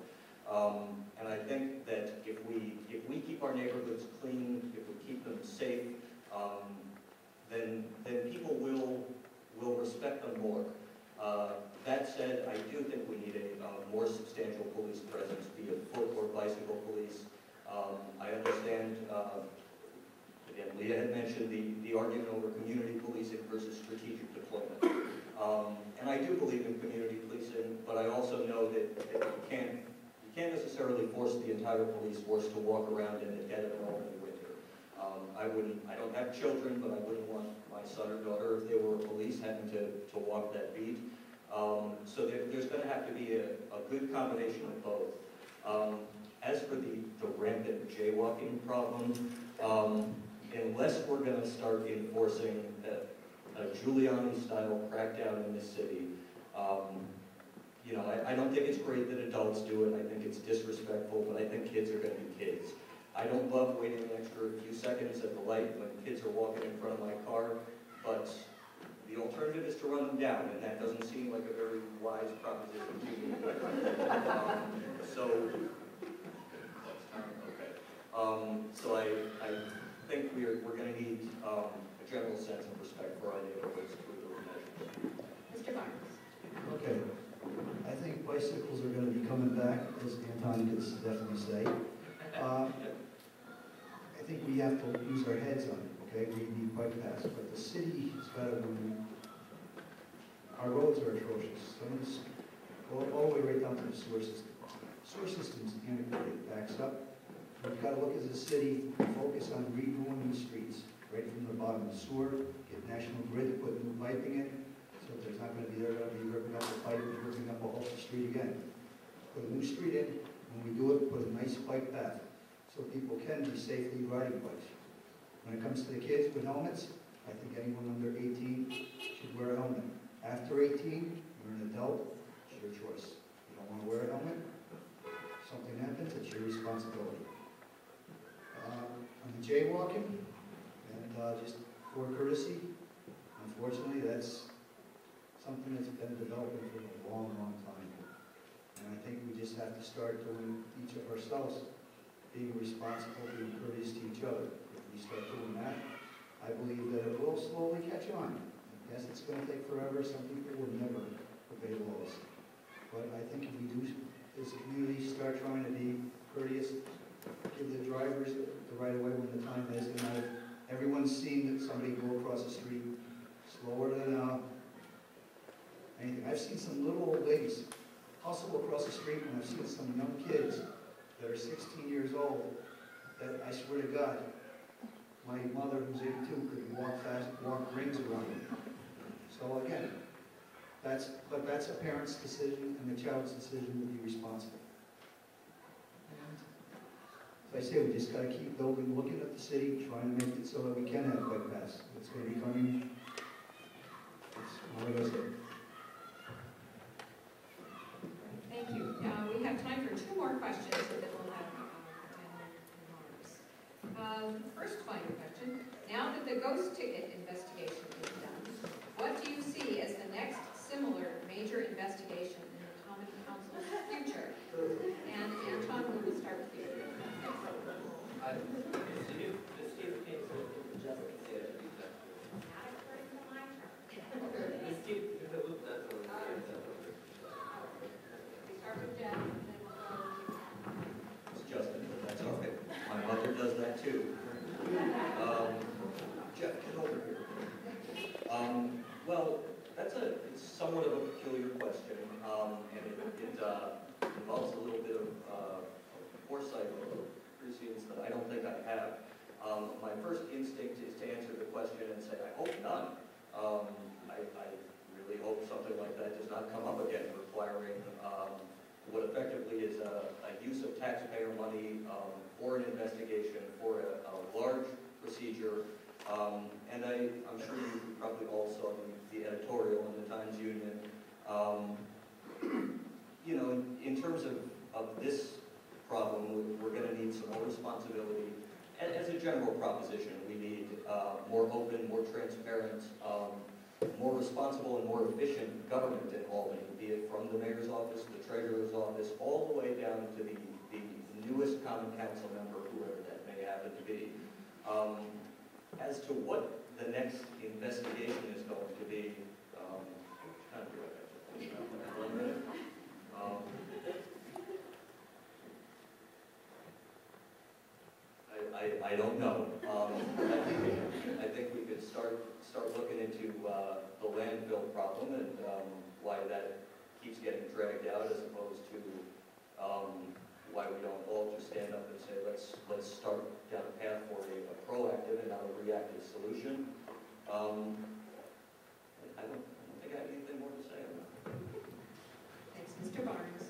And I think that if we keep our neighborhoods clean, if we keep them safe, then people will respect them more. That said, I do think we need a more substantial police presence, be it foot or bicycle police. I understand, again, Leah had mentioned the argument over community policing versus strategic deployment. And I do believe in community policing, but I also know that you can't necessarily force the entire police force to walk around in the dead of an Albany winter. I don't have children, but I wouldn't want my son or daughter, if they were police, having to walk that beat. So there's going to have to be a good combination of both. As for the rampant jaywalking problem, unless we're going to start enforcing a Giuliani-style crackdown in this city, I don't think it's great that adults do it. I think it's disrespectful, but I think kids are going to be kids. I don't love waiting an extra few seconds at the light when kids are walking in front of my car, but the alternative is to run them down, and that doesn't seem like a very wise proposition to me. So I think we're going to need a general sense of respect for our neighborhoods through those measures. Mr. Barnes. Okay. I think bicycles are going to be coming back, as Anton could definitely say. I think we have to use our heads on it, okay? We need bike paths, but the city has got to move. Our roads are atrocious. Some of this, all the way right down to the sewer system. Sewer system's antiquated, backs up. We've got to look as a city, focus on redoing these streets, right from the bottom of the sewer, get National Grid to put new piping in, so if there's not going to be, they're going to be ripping up the pipe and ripping up a whole street again. Put a new street in, when we do it, put a nice bike path, so people can be safely riding bikes. When it comes to the kids with helmets, I think anyone under 18 should wear a helmet. After 18, you're an adult, it's your choice. You don't want to wear a helmet, something happens, it's your responsibility. On the jaywalking, and just for courtesy, unfortunately, that's something that's been developing for a long, long time. And I think we just have to start doing each of ourselves, being responsible, being courteous to each other. If we start doing that, I believe that it will slowly catch on. Yes, it's going to take forever. Some people will never obey laws. But I think if we do, as a community, start trying to be courteous, give the drivers the right of way when the time is, and everyone's seen that somebody go across the street slower than anything. I've seen some little old ladies hustle across the street, and I've seen some young kids that are 16 years old that I swear to God, my mother, who's 82, could walk fast, walk rings around them. So again, that's a parent's decision, and the child's decision to be responsible. And as I say, we just got to keep building, looking at the city, trying to make it so that we can have bike paths. It's going to be coming. That's all I got to say. Thank you. We have time for 2 more questions, and then we'll have remarks. First final question. Now that the ghost ticket investigation is done, what do you see as the next similar major investigation in the Common Council's future? And Anton, we will start with you. Start with Jeff, and then we'll go. It's Justin, but that's okay. My mother does that too. Jeff, get over here. foresight precedes that I don't think I have. My first instinct is to answer the question and say, I hope none. I really hope something like that does not come up again, requiring what effectively is a use of taxpayer money for an investigation, for a large procedure. And I'm sure you probably all saw the editorial in the Times-Union. You know, in terms of this problem, we're going to need some more responsibility. As a general proposition, we need more open, more transparent, more responsible and more efficient government in Albany, be it from the mayor's office, the treasurer's office, all the way down to the newest common council member, whoever that may happen to be. As to what the next investigation is going to be, I don't know. I think we could start looking into the landfill problem and why that keeps getting dragged out, as opposed to why we don't all just stand up and say, let's start down a path for a proactive and not a reactive solution. I don't think I have anything more to say on that. Thanks, Mr. Barnes.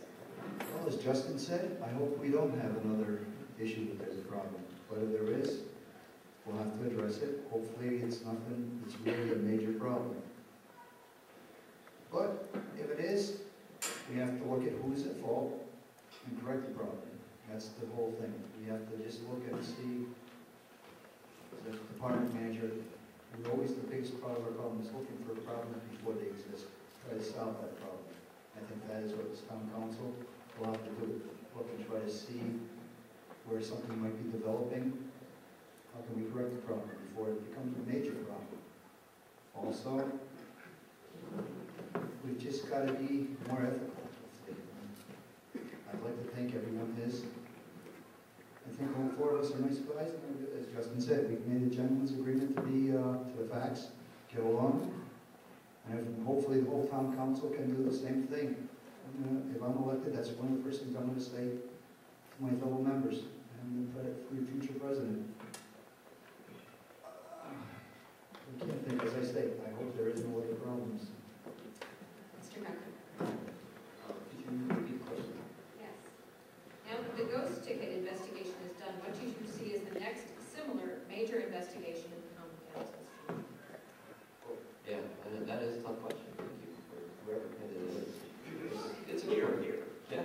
Well, as Justin said, I hope we don't have another issue that there's a problem. But if there is, we'll have to address it. Hopefully it's nothing, it's really a major problem. But if it is, we have to look at who's at fault and correct the problem. That's the whole thing. We have to just look and see the department manager, who's always the biggest part of our problem, is looking for a problem before they exist. Try to solve that problem. I think that is what this town council will have to do. Look and try to see where something might be developing. How can we correct the problem before it becomes a major problem? Also, we've just got to be more ethical. I'd like to think everyone is. I think all four of us are nice guys. As Justin said, we've made a gentleman's agreement to be to the facts, get along, and hopefully the whole town council can do the same thing. If I'm elected, that's one of the first things I'm going to say to my fellow members and the future president. I can't think, as I say, I hope there is no other problems. Mr. Gucker. Could you repeat the question? Yes. Now that the ghost ticket investigation is done, what do you see as the next similar major investigation in the common council's future? Yeah, and that is a tough question. Thank you for whoever candidate it is. It's a year here. Yeah.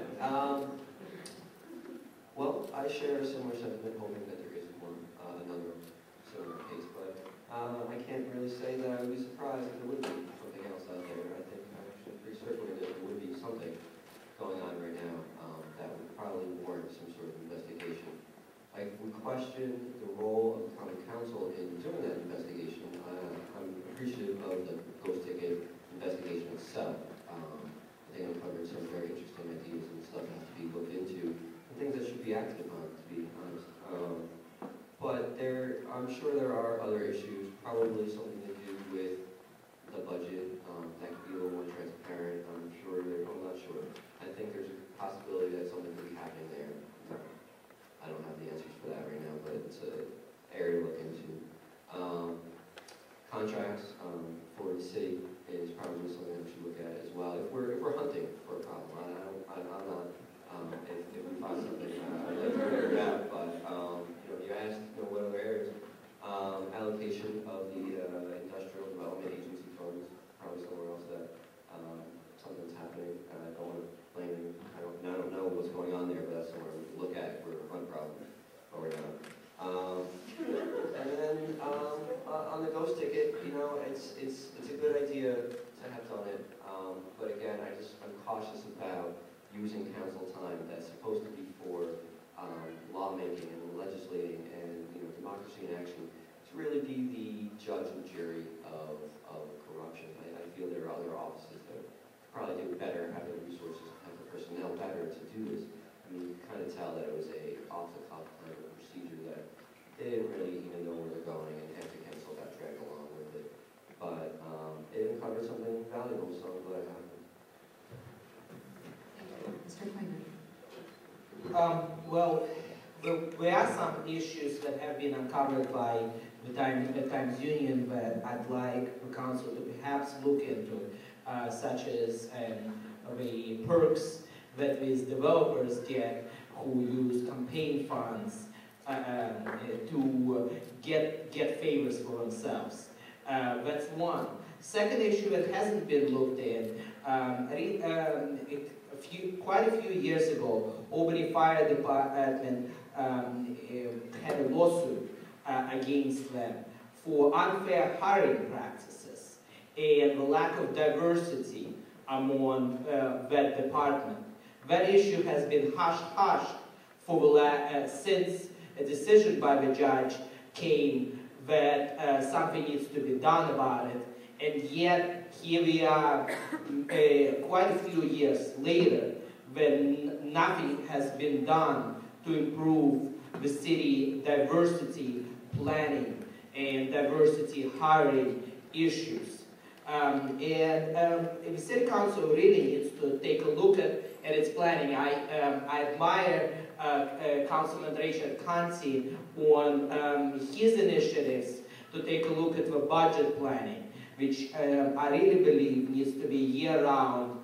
Well, I share a similar sentiment, hoping that there is another similar case, but I can't really say that I would be surprised if there would be something else out there. I think I'm actually pretty certain that there would be something going on right now that would probably warrant some sort of investigation. I would question the role of the common council in doing that investigation. I'm appreciative of the ghost ticket investigation itself. I think I've covered some very interesting ideas and stuff that have to be looked into, and things that should be acted upon, to be honest. But I'm sure there are other issues, probably something to do with the budget that could be a little more transparent. I'm not sure. I think there's a possibility that something could be happening there. I don't have the answers for that right now, but it's an area to look into. Contracts for the city is probably something that we should look at as well. If we're hunting for a problem, I'm not. If we find something, I'd like to figure it out. But you asked, what other areas? Allocation of the industrial development agency funds, probably somewhere else that something's happening. I don't want to blame him. I don't know what's going on there, but that's somewhere we can look at for a fun problem going on. And then on the ghost ticket, it's a good idea to have done it. But again, I'm cautious about using council time that's supposed to be for lawmaking and legislating and democracy in action to really be the judge and jury of corruption. I feel there are other offices that probably do better, have the resources, have the personnel better to do this. I mean, you can kind of tell that it was a off-the-cuff kind of procedure that they didn't really even know where they're going, and half the council got dragged along with it. But it uncovered something valuable, so I'm glad it happened. Thank you. Mr. Konev. Well, there are some issues that have been uncovered by the Times Union that I'd like the council to perhaps look into, such as the perks that these developers get who use campaign funds to get favors for themselves. That's one. Second issue that hasn't been looked at, quite a few years ago, Albany Fire Department had a lawsuit against them for unfair hiring practices and the lack of diversity among that department. That issue has been hushed for since a decision by the judge came that something needs to be done about it, and yet here we are quite a few years later when nothing has been done to improve the city diversity planning and diversity hiring issues. The city council really needs to take a look at its planning. I admire Councilman Richard Conti on his initiatives to take a look at the budget planning, which I really believe needs to be year-round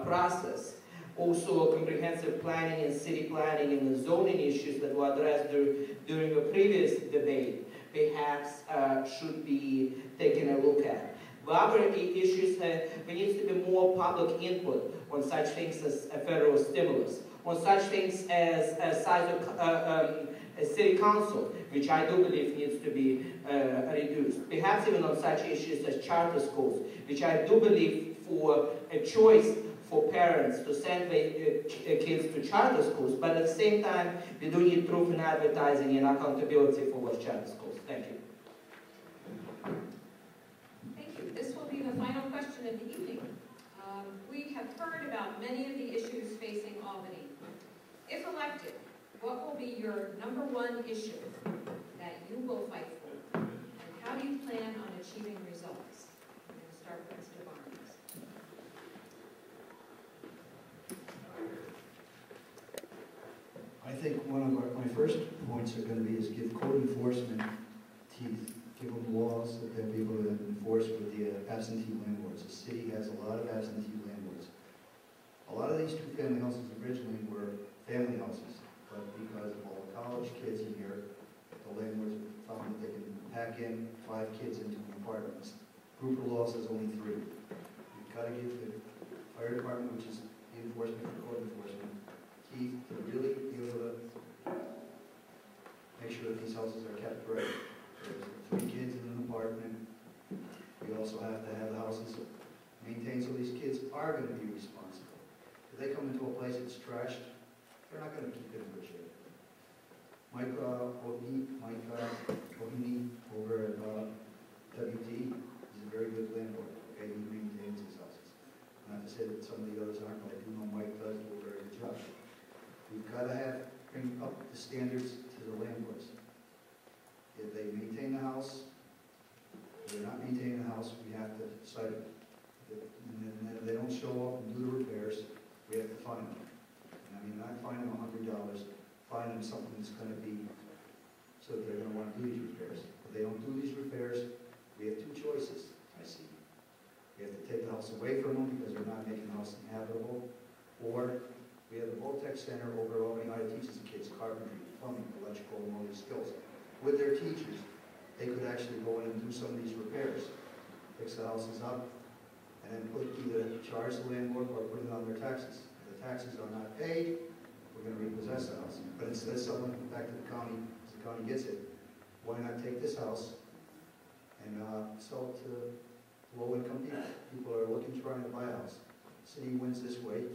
process. Also, comprehensive planning and city planning and the zoning issues that were addressed during the previous debate perhaps should be taken a look at. The other issues, there needs to be more public input on such things as a federal stimulus, on such things as size of a city council, which I do believe needs to be reduced. Perhaps even on such issues as charter schools, which I do believe for a choice for parents to send their kids to charter schools, but at the same time, we do need proof in advertising and accountability for those charter schools. Thank you. Thank you. This will be the final question of the evening. We have heard about many of the issues facing Albany. If elected, what will be your #1 issue that you will fight for? And how do you plan on achieving results? I'm going to start with Mr. Barnes. I think one of my first points are going to be is give code enforcement teeth. Give them laws that they'll be able to enforce with the absentee landlords. The city has a lot of absentee landlords. A lot of these two-family houses originally were family houses, but because of all the college kids in here, the landlords found that they can pack in 5 kids into an apartment. Group of laws is only 3. You've got to give the fire department, which is the enforcement for code enforcement, teeth to really be able to make sure that these houses are kept right. There's 3 kids in an apartment. We also have to have the houses maintained so these kids are going to be responsible. If they come into a place that's trashed, they're not going to keep it in good shape. Mike Kohini over at WT is a very good landlord. Okay, he maintains his houses. Not to say that some of the others aren't, but I do know Mike does do a very good job. We've got to bring up the standards to the landlords. If they maintain the house, if they're not maintaining the house, we have to cite them. And if they don't show up and do the repairs, we have to fine them. And I mean, not fine them $100, fine them something that's going to be so that they're going to want to do these repairs. If they don't do these repairs, we have 2 choices, I see. We have to take the house away from them because they're not making the house inhabitable, or we have the Voltech Center over at Albany that teaches the kids carpentry, plumbing, electrical, and all these skills. With their teachers, they could actually go in and do some of these repairs, fix the houses up, and then either charge the landlord or put it on their taxes. If the taxes are not paid, we're going to repossess the house. But instead of selling it back to the county, as the county gets it, why not take this house and sell it to low-income people? People are trying to buy a house. The city wins this way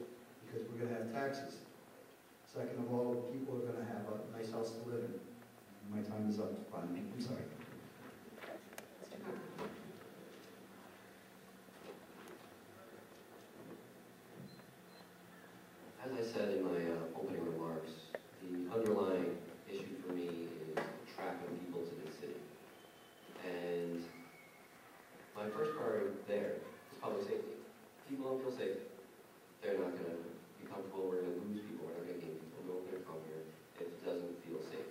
because we're going to have taxes. Second of all, people are going to have a nice house to live in. My time is up, finally. I'm sorry. As I said in my opening remarks, the underlying issue for me is attracting people to the city. And my first priority there is public safety. People don't feel safe. They're not going to be comfortable. We're going to lose people. We're not going to gain people. No one's going to come here if it doesn't feel safe.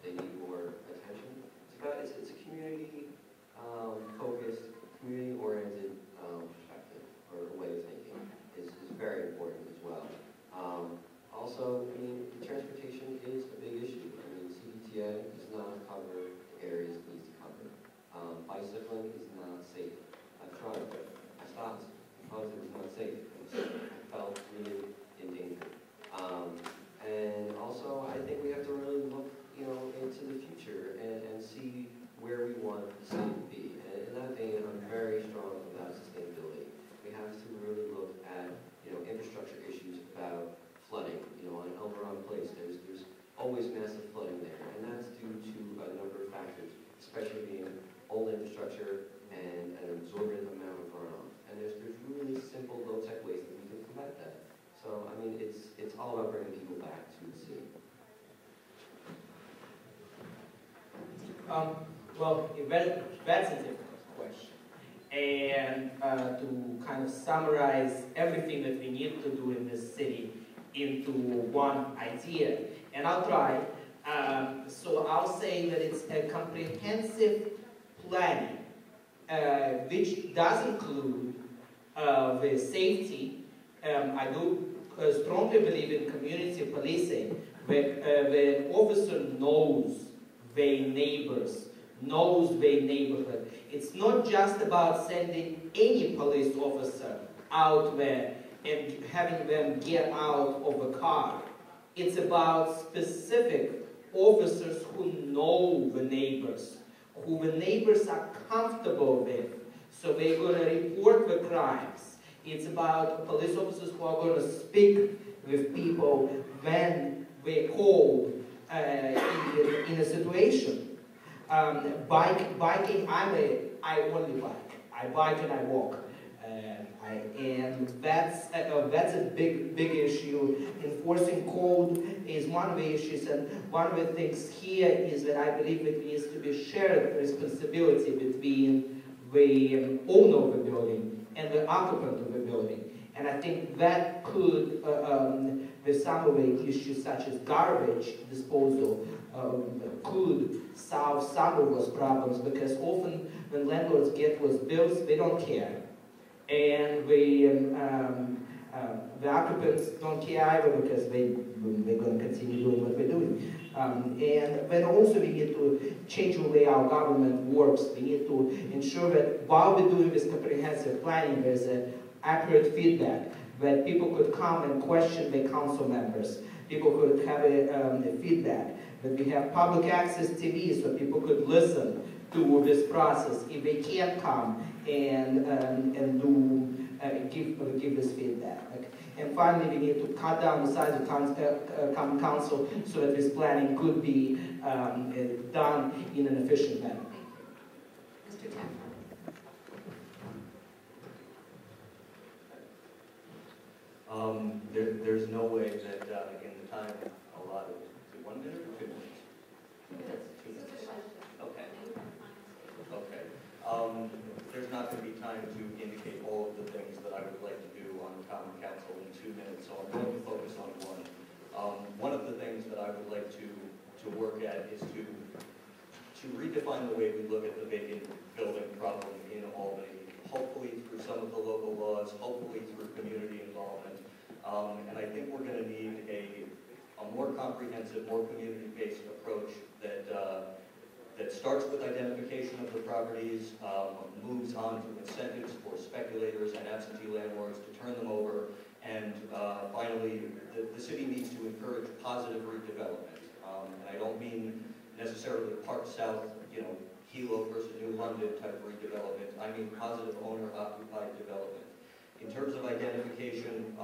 they need more attention. It's a community focused, community-oriented perspective or way of thinking is very important as well. Also, I mean, transportation is a big issue. I mean, CDTA does not cover the areas it needs to cover. Bicycling is not safe. I've tried, but I stopped because it was not safe. I felt really in danger. And also, I think we have to really look, into the future and see where we want the city to be. And in that vein, I'm very strong about sustainability. We have to really look at, infrastructure issues about flooding. On Elberon Place, there's always massive flooding there, and that's due to a number of factors, especially being old infrastructure and an absorbent amount of runoff. And there's really simple, low-tech ways that we can combat that. So, I mean, it's all about bringing people back to the city. Well, that's a difficult question. And to kind of summarize everything that we need to do in this city into one idea, and I'll try. So I'll say that it's a comprehensive planning, which does include the safety. I do strongly believe in community policing, where the officer knows their neighbors, knows their neighborhood. It's not just about sending any police officer out there and having them get out of a car. It's about specific officers who know the neighbors, who the neighbors are comfortable with, so they're going to report the crimes. It's about police officers who are going to speak with people when they're called in a situation. Biking, I only bike. I bike and I walk. And that's a big issue. Enforcing code is one of the issues, and one of the things here is that I believe it needs to be shared responsibility between the owner of the building and the occupant of the building. And I think that could, with some of the issues such as garbage disposal, could solve some of those problems, because often when landlords get those bills, they don't care. And the occupants don't care either, because they're going to continue doing what they're doing. And then also we need to change the way our government works. We need to ensure that while we're doing this comprehensive planning, there's an accurate feedback, that people could come and question the council members. People could have a feedback, that we have public access TV so people could listen to this process if they can't come and give this feedback. And finally, we need to cut down the size of common council so that this planning could be done in an efficient manner. Mr. Teff. There's no way that in the time allotted, 1 minute or 2 minutes? 2 minutes. 2 minutes. Okay. Okay. There's not going to be time to indicate all of the things that I would like to do on the Common Council in 2 minutes, so I'm going to focus on one. One of the things that I would like to work at is to redefine the way we look at the vacant building problem in Albany, hopefully through some of the local laws, hopefully through community involvement. And I think we're going to need a more comprehensive, more community-based approach that starts with identification of the properties, moves on to incentives for speculators and absentee landlords to turn them over, and finally, the city needs to encourage positive redevelopment. And I don't mean necessarily Park South, Hilo versus New London type of redevelopment. I mean positive owner-occupied development. In terms of identification,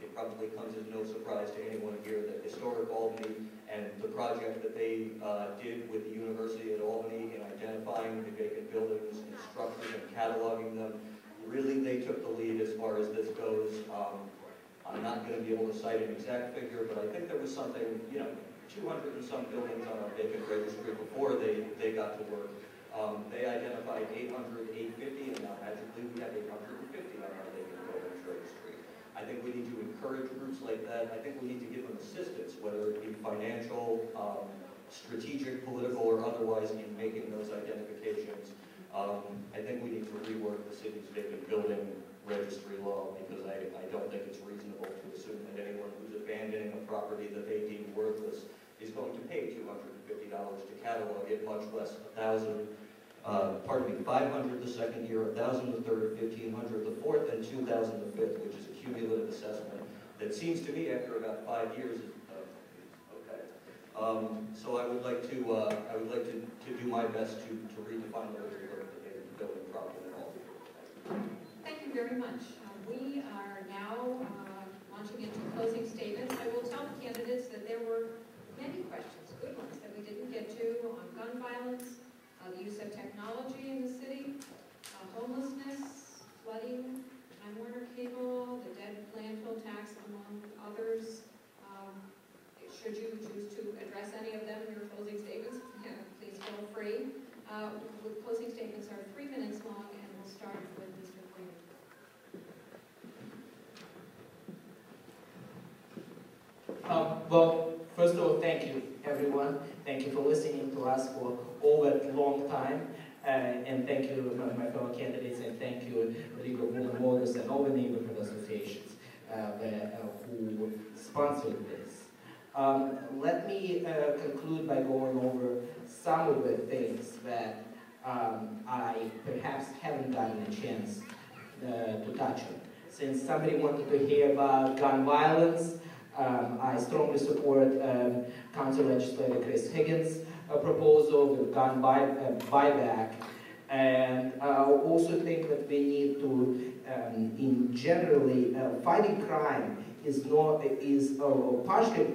it probably comes as no surprise to anyone here that Historic Albany and the project that they did with the University at Albany in identifying the vacant buildings and structures and cataloging them, really they took the lead as far as this goes. I'm not going to be able to cite an exact figure, but I think there was something, 200 and some buildings on our vacant registry before they got to work. They identified 800, 850, and now magically we have 850 on our vacant buildings registry. I think we need to encourage groups like that. I think we need to give them assistance, whether it be financial, strategic, political, or otherwise in making those identifications. I think we need to rework the city's vacant building registry law, because I don't think it's reasonable to assume that anyone who's abandoning a property that they deem worthless is going to pay $250 to catalog it, much less $500 the second year, $1,000 the third, $1,500 the fourth, and $2,000 the fifth, which is a cumulative assessment that seems to me after about 5 years is okay. So I would like to do my best to redefine the building problem in all. Thank you very much. We are now launching into closing statements. I will tell the candidates that there were many questions, good ones, that we didn't get to on gun violence, the use of technology in the city, homelessness, flooding, Time Warner Cable, the dead landfill tax, among others. Should you choose to address any of them in your closing statements, please feel free. The closing statements are 3 minutes long, and we'll start with Mr. Freeman. Well, first of all, thank you, everyone. Thank you for listening to us for over a long time. And thank you, my fellow candidates, and thank you, League of Women Voters and all the neighborhood associations who sponsored this. Let me conclude by going over some of the things that I perhaps haven't gotten a chance to touch on. Since somebody wanted to hear about gun violence, I strongly support Council Legislator Chris Higgins' proposal with gun buyback. And I also think that we need to, in generally, fighting crime is partially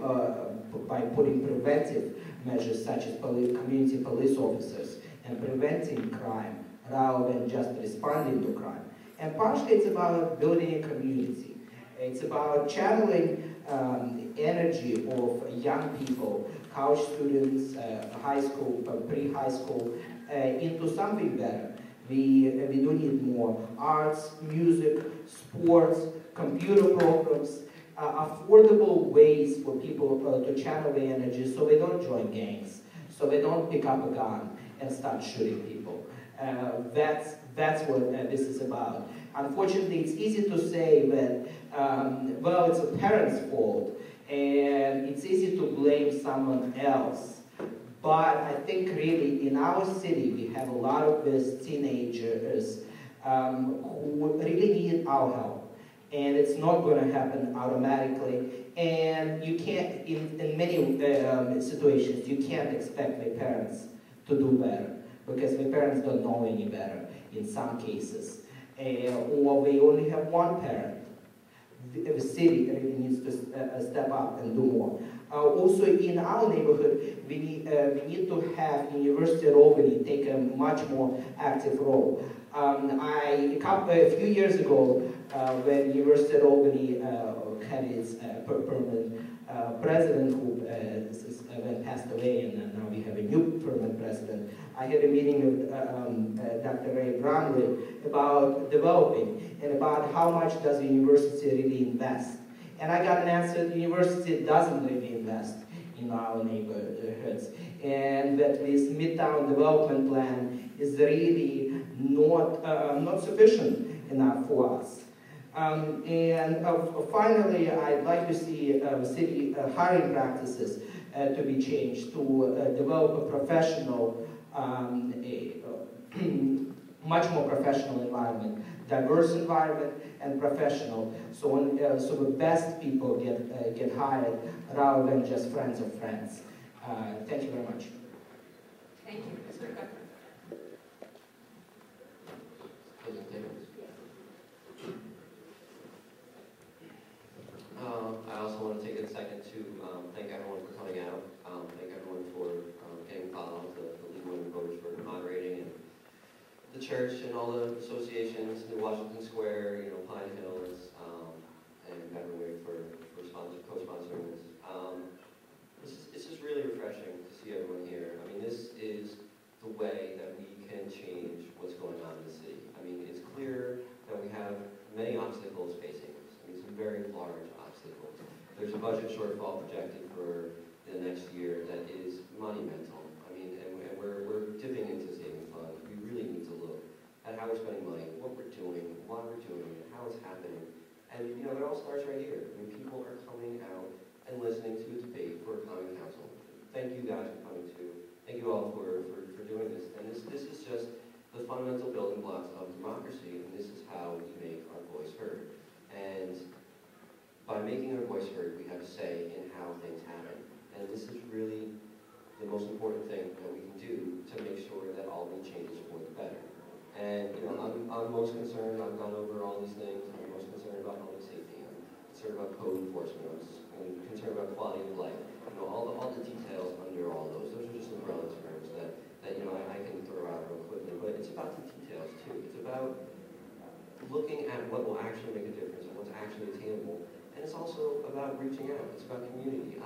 by putting preventive measures such as community police officers and preventing crime rather than just responding to crime. And partially it's about building a community. It's about channeling energy of young people, college students, high school, pre-high school, into something better. We do need more arts, music, sports, computer programs, affordable ways for people to channel their energy so they don't join gangs, so they don't pick up a gun and start shooting people. That's what this is about. Unfortunately, it's easy to say that, well, it's a parent's fault, and it's easy to blame someone else. But I think really in our city, we have a lot of these teenagers who really need our help. And it's not going to happen automatically. And you can't, in many situations, you can't expect the parents to do better, because the parents don't know any better in some cases. Or they only have one parent. The city really needs to step up and do more. Also, in our neighborhood, we need to have University of Albany take a much more active role. A few years ago, when University of Albany had its permanent president who passed away, and now we have a new permanent president, I had a meeting with Dr. Ray Bromley about developing and about how much does the university really invest. And I got an answer: the university doesn't really invest in our neighborhoods, and that this Midtown development plan is really not sufficient enough for us. Finally, I'd like to see city hiring practices to be changed to develop a professional, much more professional environment, diverse environment and professional, so the best people get hired rather than just friends of friends. Thank you very much. Thank you. Mr. Gucker. I also want to take a second to thank everyone for coming out, thank everyone for getting involved, the League of Women Voters for moderating, and the church and all the associations, New Washington Square, Pine Hills, and Beverly for co-sponsoring this. It's just really refreshing to see everyone here. I mean, this is the way that we can change what's going on in the city. I mean, it's clear that we have many obstacles facing us. I mean, some very large obstacles. There's a budget shortfall projected for in the next year that is monumental. I mean, and we're dipping into saving funds. We really need to look at how we're spending money, what we're doing, why we're doing it, how it's happening. And, you know, it all starts right here. I mean, people are coming out and listening to a debate for a common council. Thank you guys for coming to. Thank you all for doing this. And this is just the fundamental building blocks of democracy, and this is how we make our voice heard. And by making our voice heard, we have a say in how things happen. And this is really the most important thing that we can do to make sure that Albany changes for the better. And, you know, I'm most concerned, I've gone over all these things, I'm most concerned about public safety, I'm concerned about code enforcement, I'm concerned about quality of life. You know, all the details under all those are just umbrella terms that you know, I can throw out real quickly, but it's about the details too. It's about looking at what will actually make a difference and what's actually attainable. And it's also about reaching out. It's about community.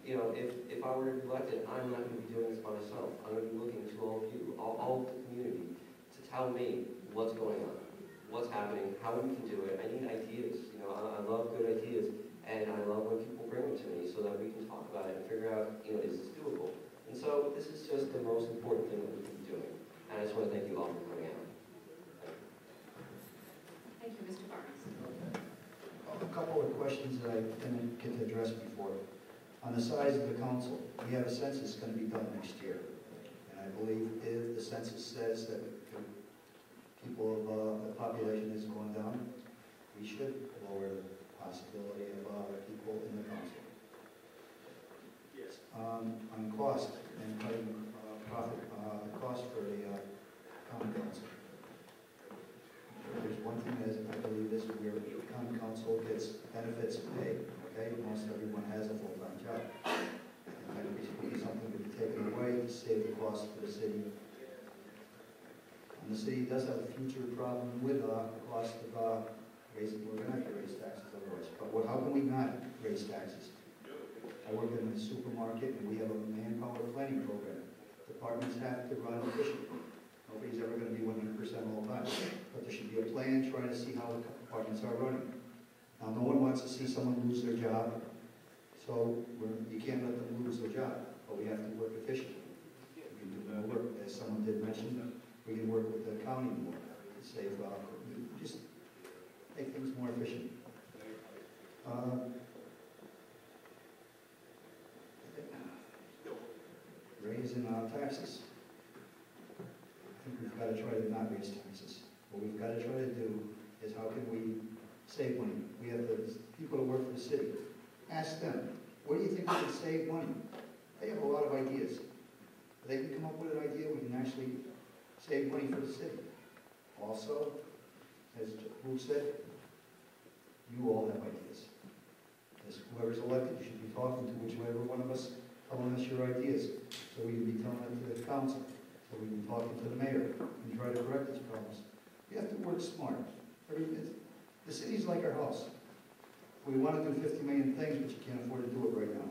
You know, if I were elected, I'm not going to be doing this by myself. I'm going to be looking to all of you, all of the community, to tell me what's going on, what's happening, how we can do it. I need ideas. You know, I love good ideas, and I love when people bring them to me so that we can talk about it and figure out, you know, is this doable? And so this is just the most important thing that we can be doing. And I just want to thank you all for coming out. Thank you, Mr. Barnes. A couple of questions that I didn't get to address before. On the size of the council, we have a census going to be done next year. And I believe if the census says that the population is going down, we should lower the possibility of people in the council. Yes. On cost and cutting cost for the common council. There's one thing that I believe is where the common council gets benefits paid. Okay, most everyone has a full-time job. And that would be something to be taken away to save the cost for the city. And the city does have a future problem with the cost of raising. We're going to have to raise taxes otherwise. But how can we not raise taxes? I work in a supermarket and we have a manpower planning program. Departments have to run efficiently. Nobody's ever going to be 100% all the time. But there should be a plan trying to see how the departments are running. Now, no one wants to see someone lose their job, so you can't let them lose their job. But we have to work efficiently. We can do more work, as someone did mention. We can work with the county more to save, just make things more efficient. Raising taxes. I think we've got to try to not raise taxes. What we've got to try to do is how can we save money? We have the people that work for the city. Ask them, what do you think we can save money? They have a lot of ideas. If they can come up with an idea, we can actually save money for the city. Also, as Luke said, you all have ideas. As whoever's elected, you should be talking to whichever one of us telling us your ideas. So we can be telling it to the council. So we can be talking to the mayor and try to correct these problems. You have to work smart. The city's like our house. We want to do 50 million things, but you can't afford to do it right now.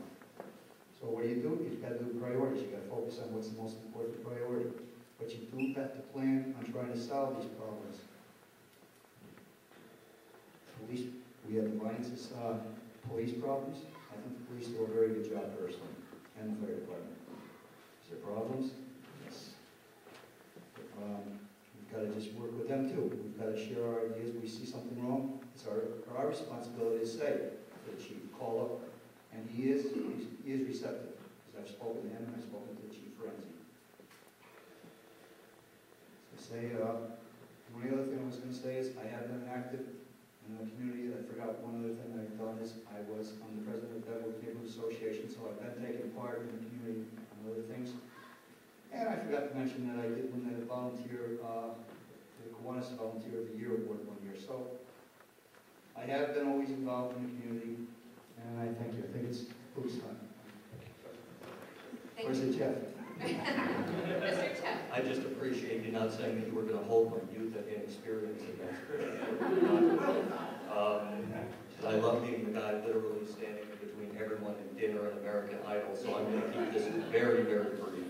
So what do? You've got to do priorities. You've got to focus on what's the most important priority. But you do have to plan on trying to solve these problems. Police, we have the violence, police problems. I think the police do a very good job personally, and the fire department. Is there problems? Yes. We've got to just work with them too. We've got to share our ideas. We see something wrong, it's our responsibility to say to the chief, call up. And he is receptive. Because I've spoken to him and I've spoken to the chief Renzi. So the only other thing I was going to say is I have been active in the community. I forgot one other thing I've done is I'm the president of the Beverly Neighborhood Association, so I've been taking part in the community on other things. And I forgot to mention that I did win the volunteer, the Kiwanis Volunteer of the Year award one year. So I have been always involved in the community, and I thank you. I think it's Luke's time. Where's it, Jeff? Mr. Teff. I just appreciate you not saying that you were going to hold my youth and inexperience against I love being the guy literally standing between everyone and dinner and American Idol, so I'm going to keep this very, very brief.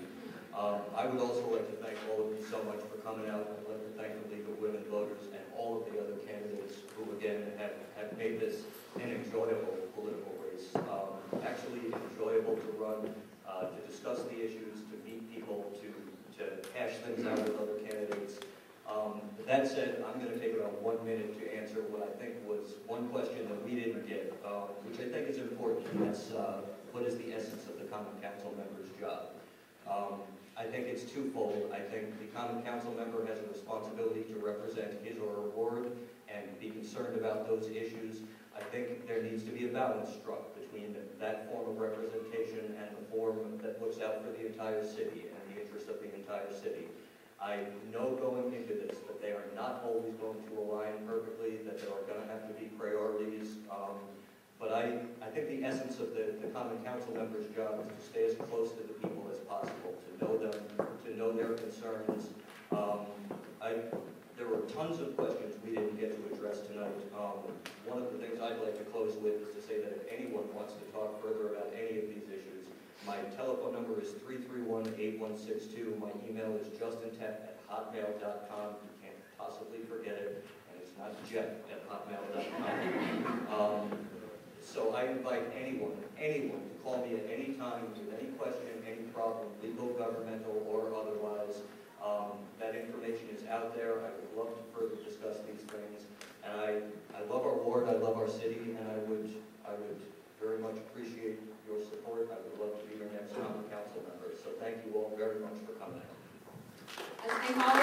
I would also like to thank all of you so much for coming out. I'd like to thank the League of Women Voters and all of the other candidates who, again, have made this an enjoyable political race. Actually enjoyable to run, to discuss the issues, to meet people, to hash things out with other candidates. That said, I'm going to take about 1 minute to answer what I think was one question that we didn't get, which I think is important, and that's what is the essence of the Common Council member's job? I think it's twofold. I think the Common Council member has a responsibility to represent his or her ward and be concerned about those issues. I think there needs to be a balance struck between that form of representation and the form that looks out for the entire city and the interest of the entire city. I know going into this that they are not always going to align perfectly, that there are going to have to be priorities, but I think the essence of the Common Council member's job is to stay as close to the people as possible, to know them, to know their concerns. There were tons of questions we didn't get to address tonight. One of the things I'd like to close with is to say that if anyone wants to talk further about any of these issues, my telephone number is 331-8162. My email is justinteff@hotmail.com. You can't possibly forget it, and it's not jeff@hotmail.com. So I invite anyone to call me at any time with any question, any problem, legal, governmental, or otherwise. That information is out there. I would love to further discuss these things. And I love our ward, I love our city, and I would very much appreciate your support. I would love to be your next Common Council member. So thank you all very much for coming out. Let's thank all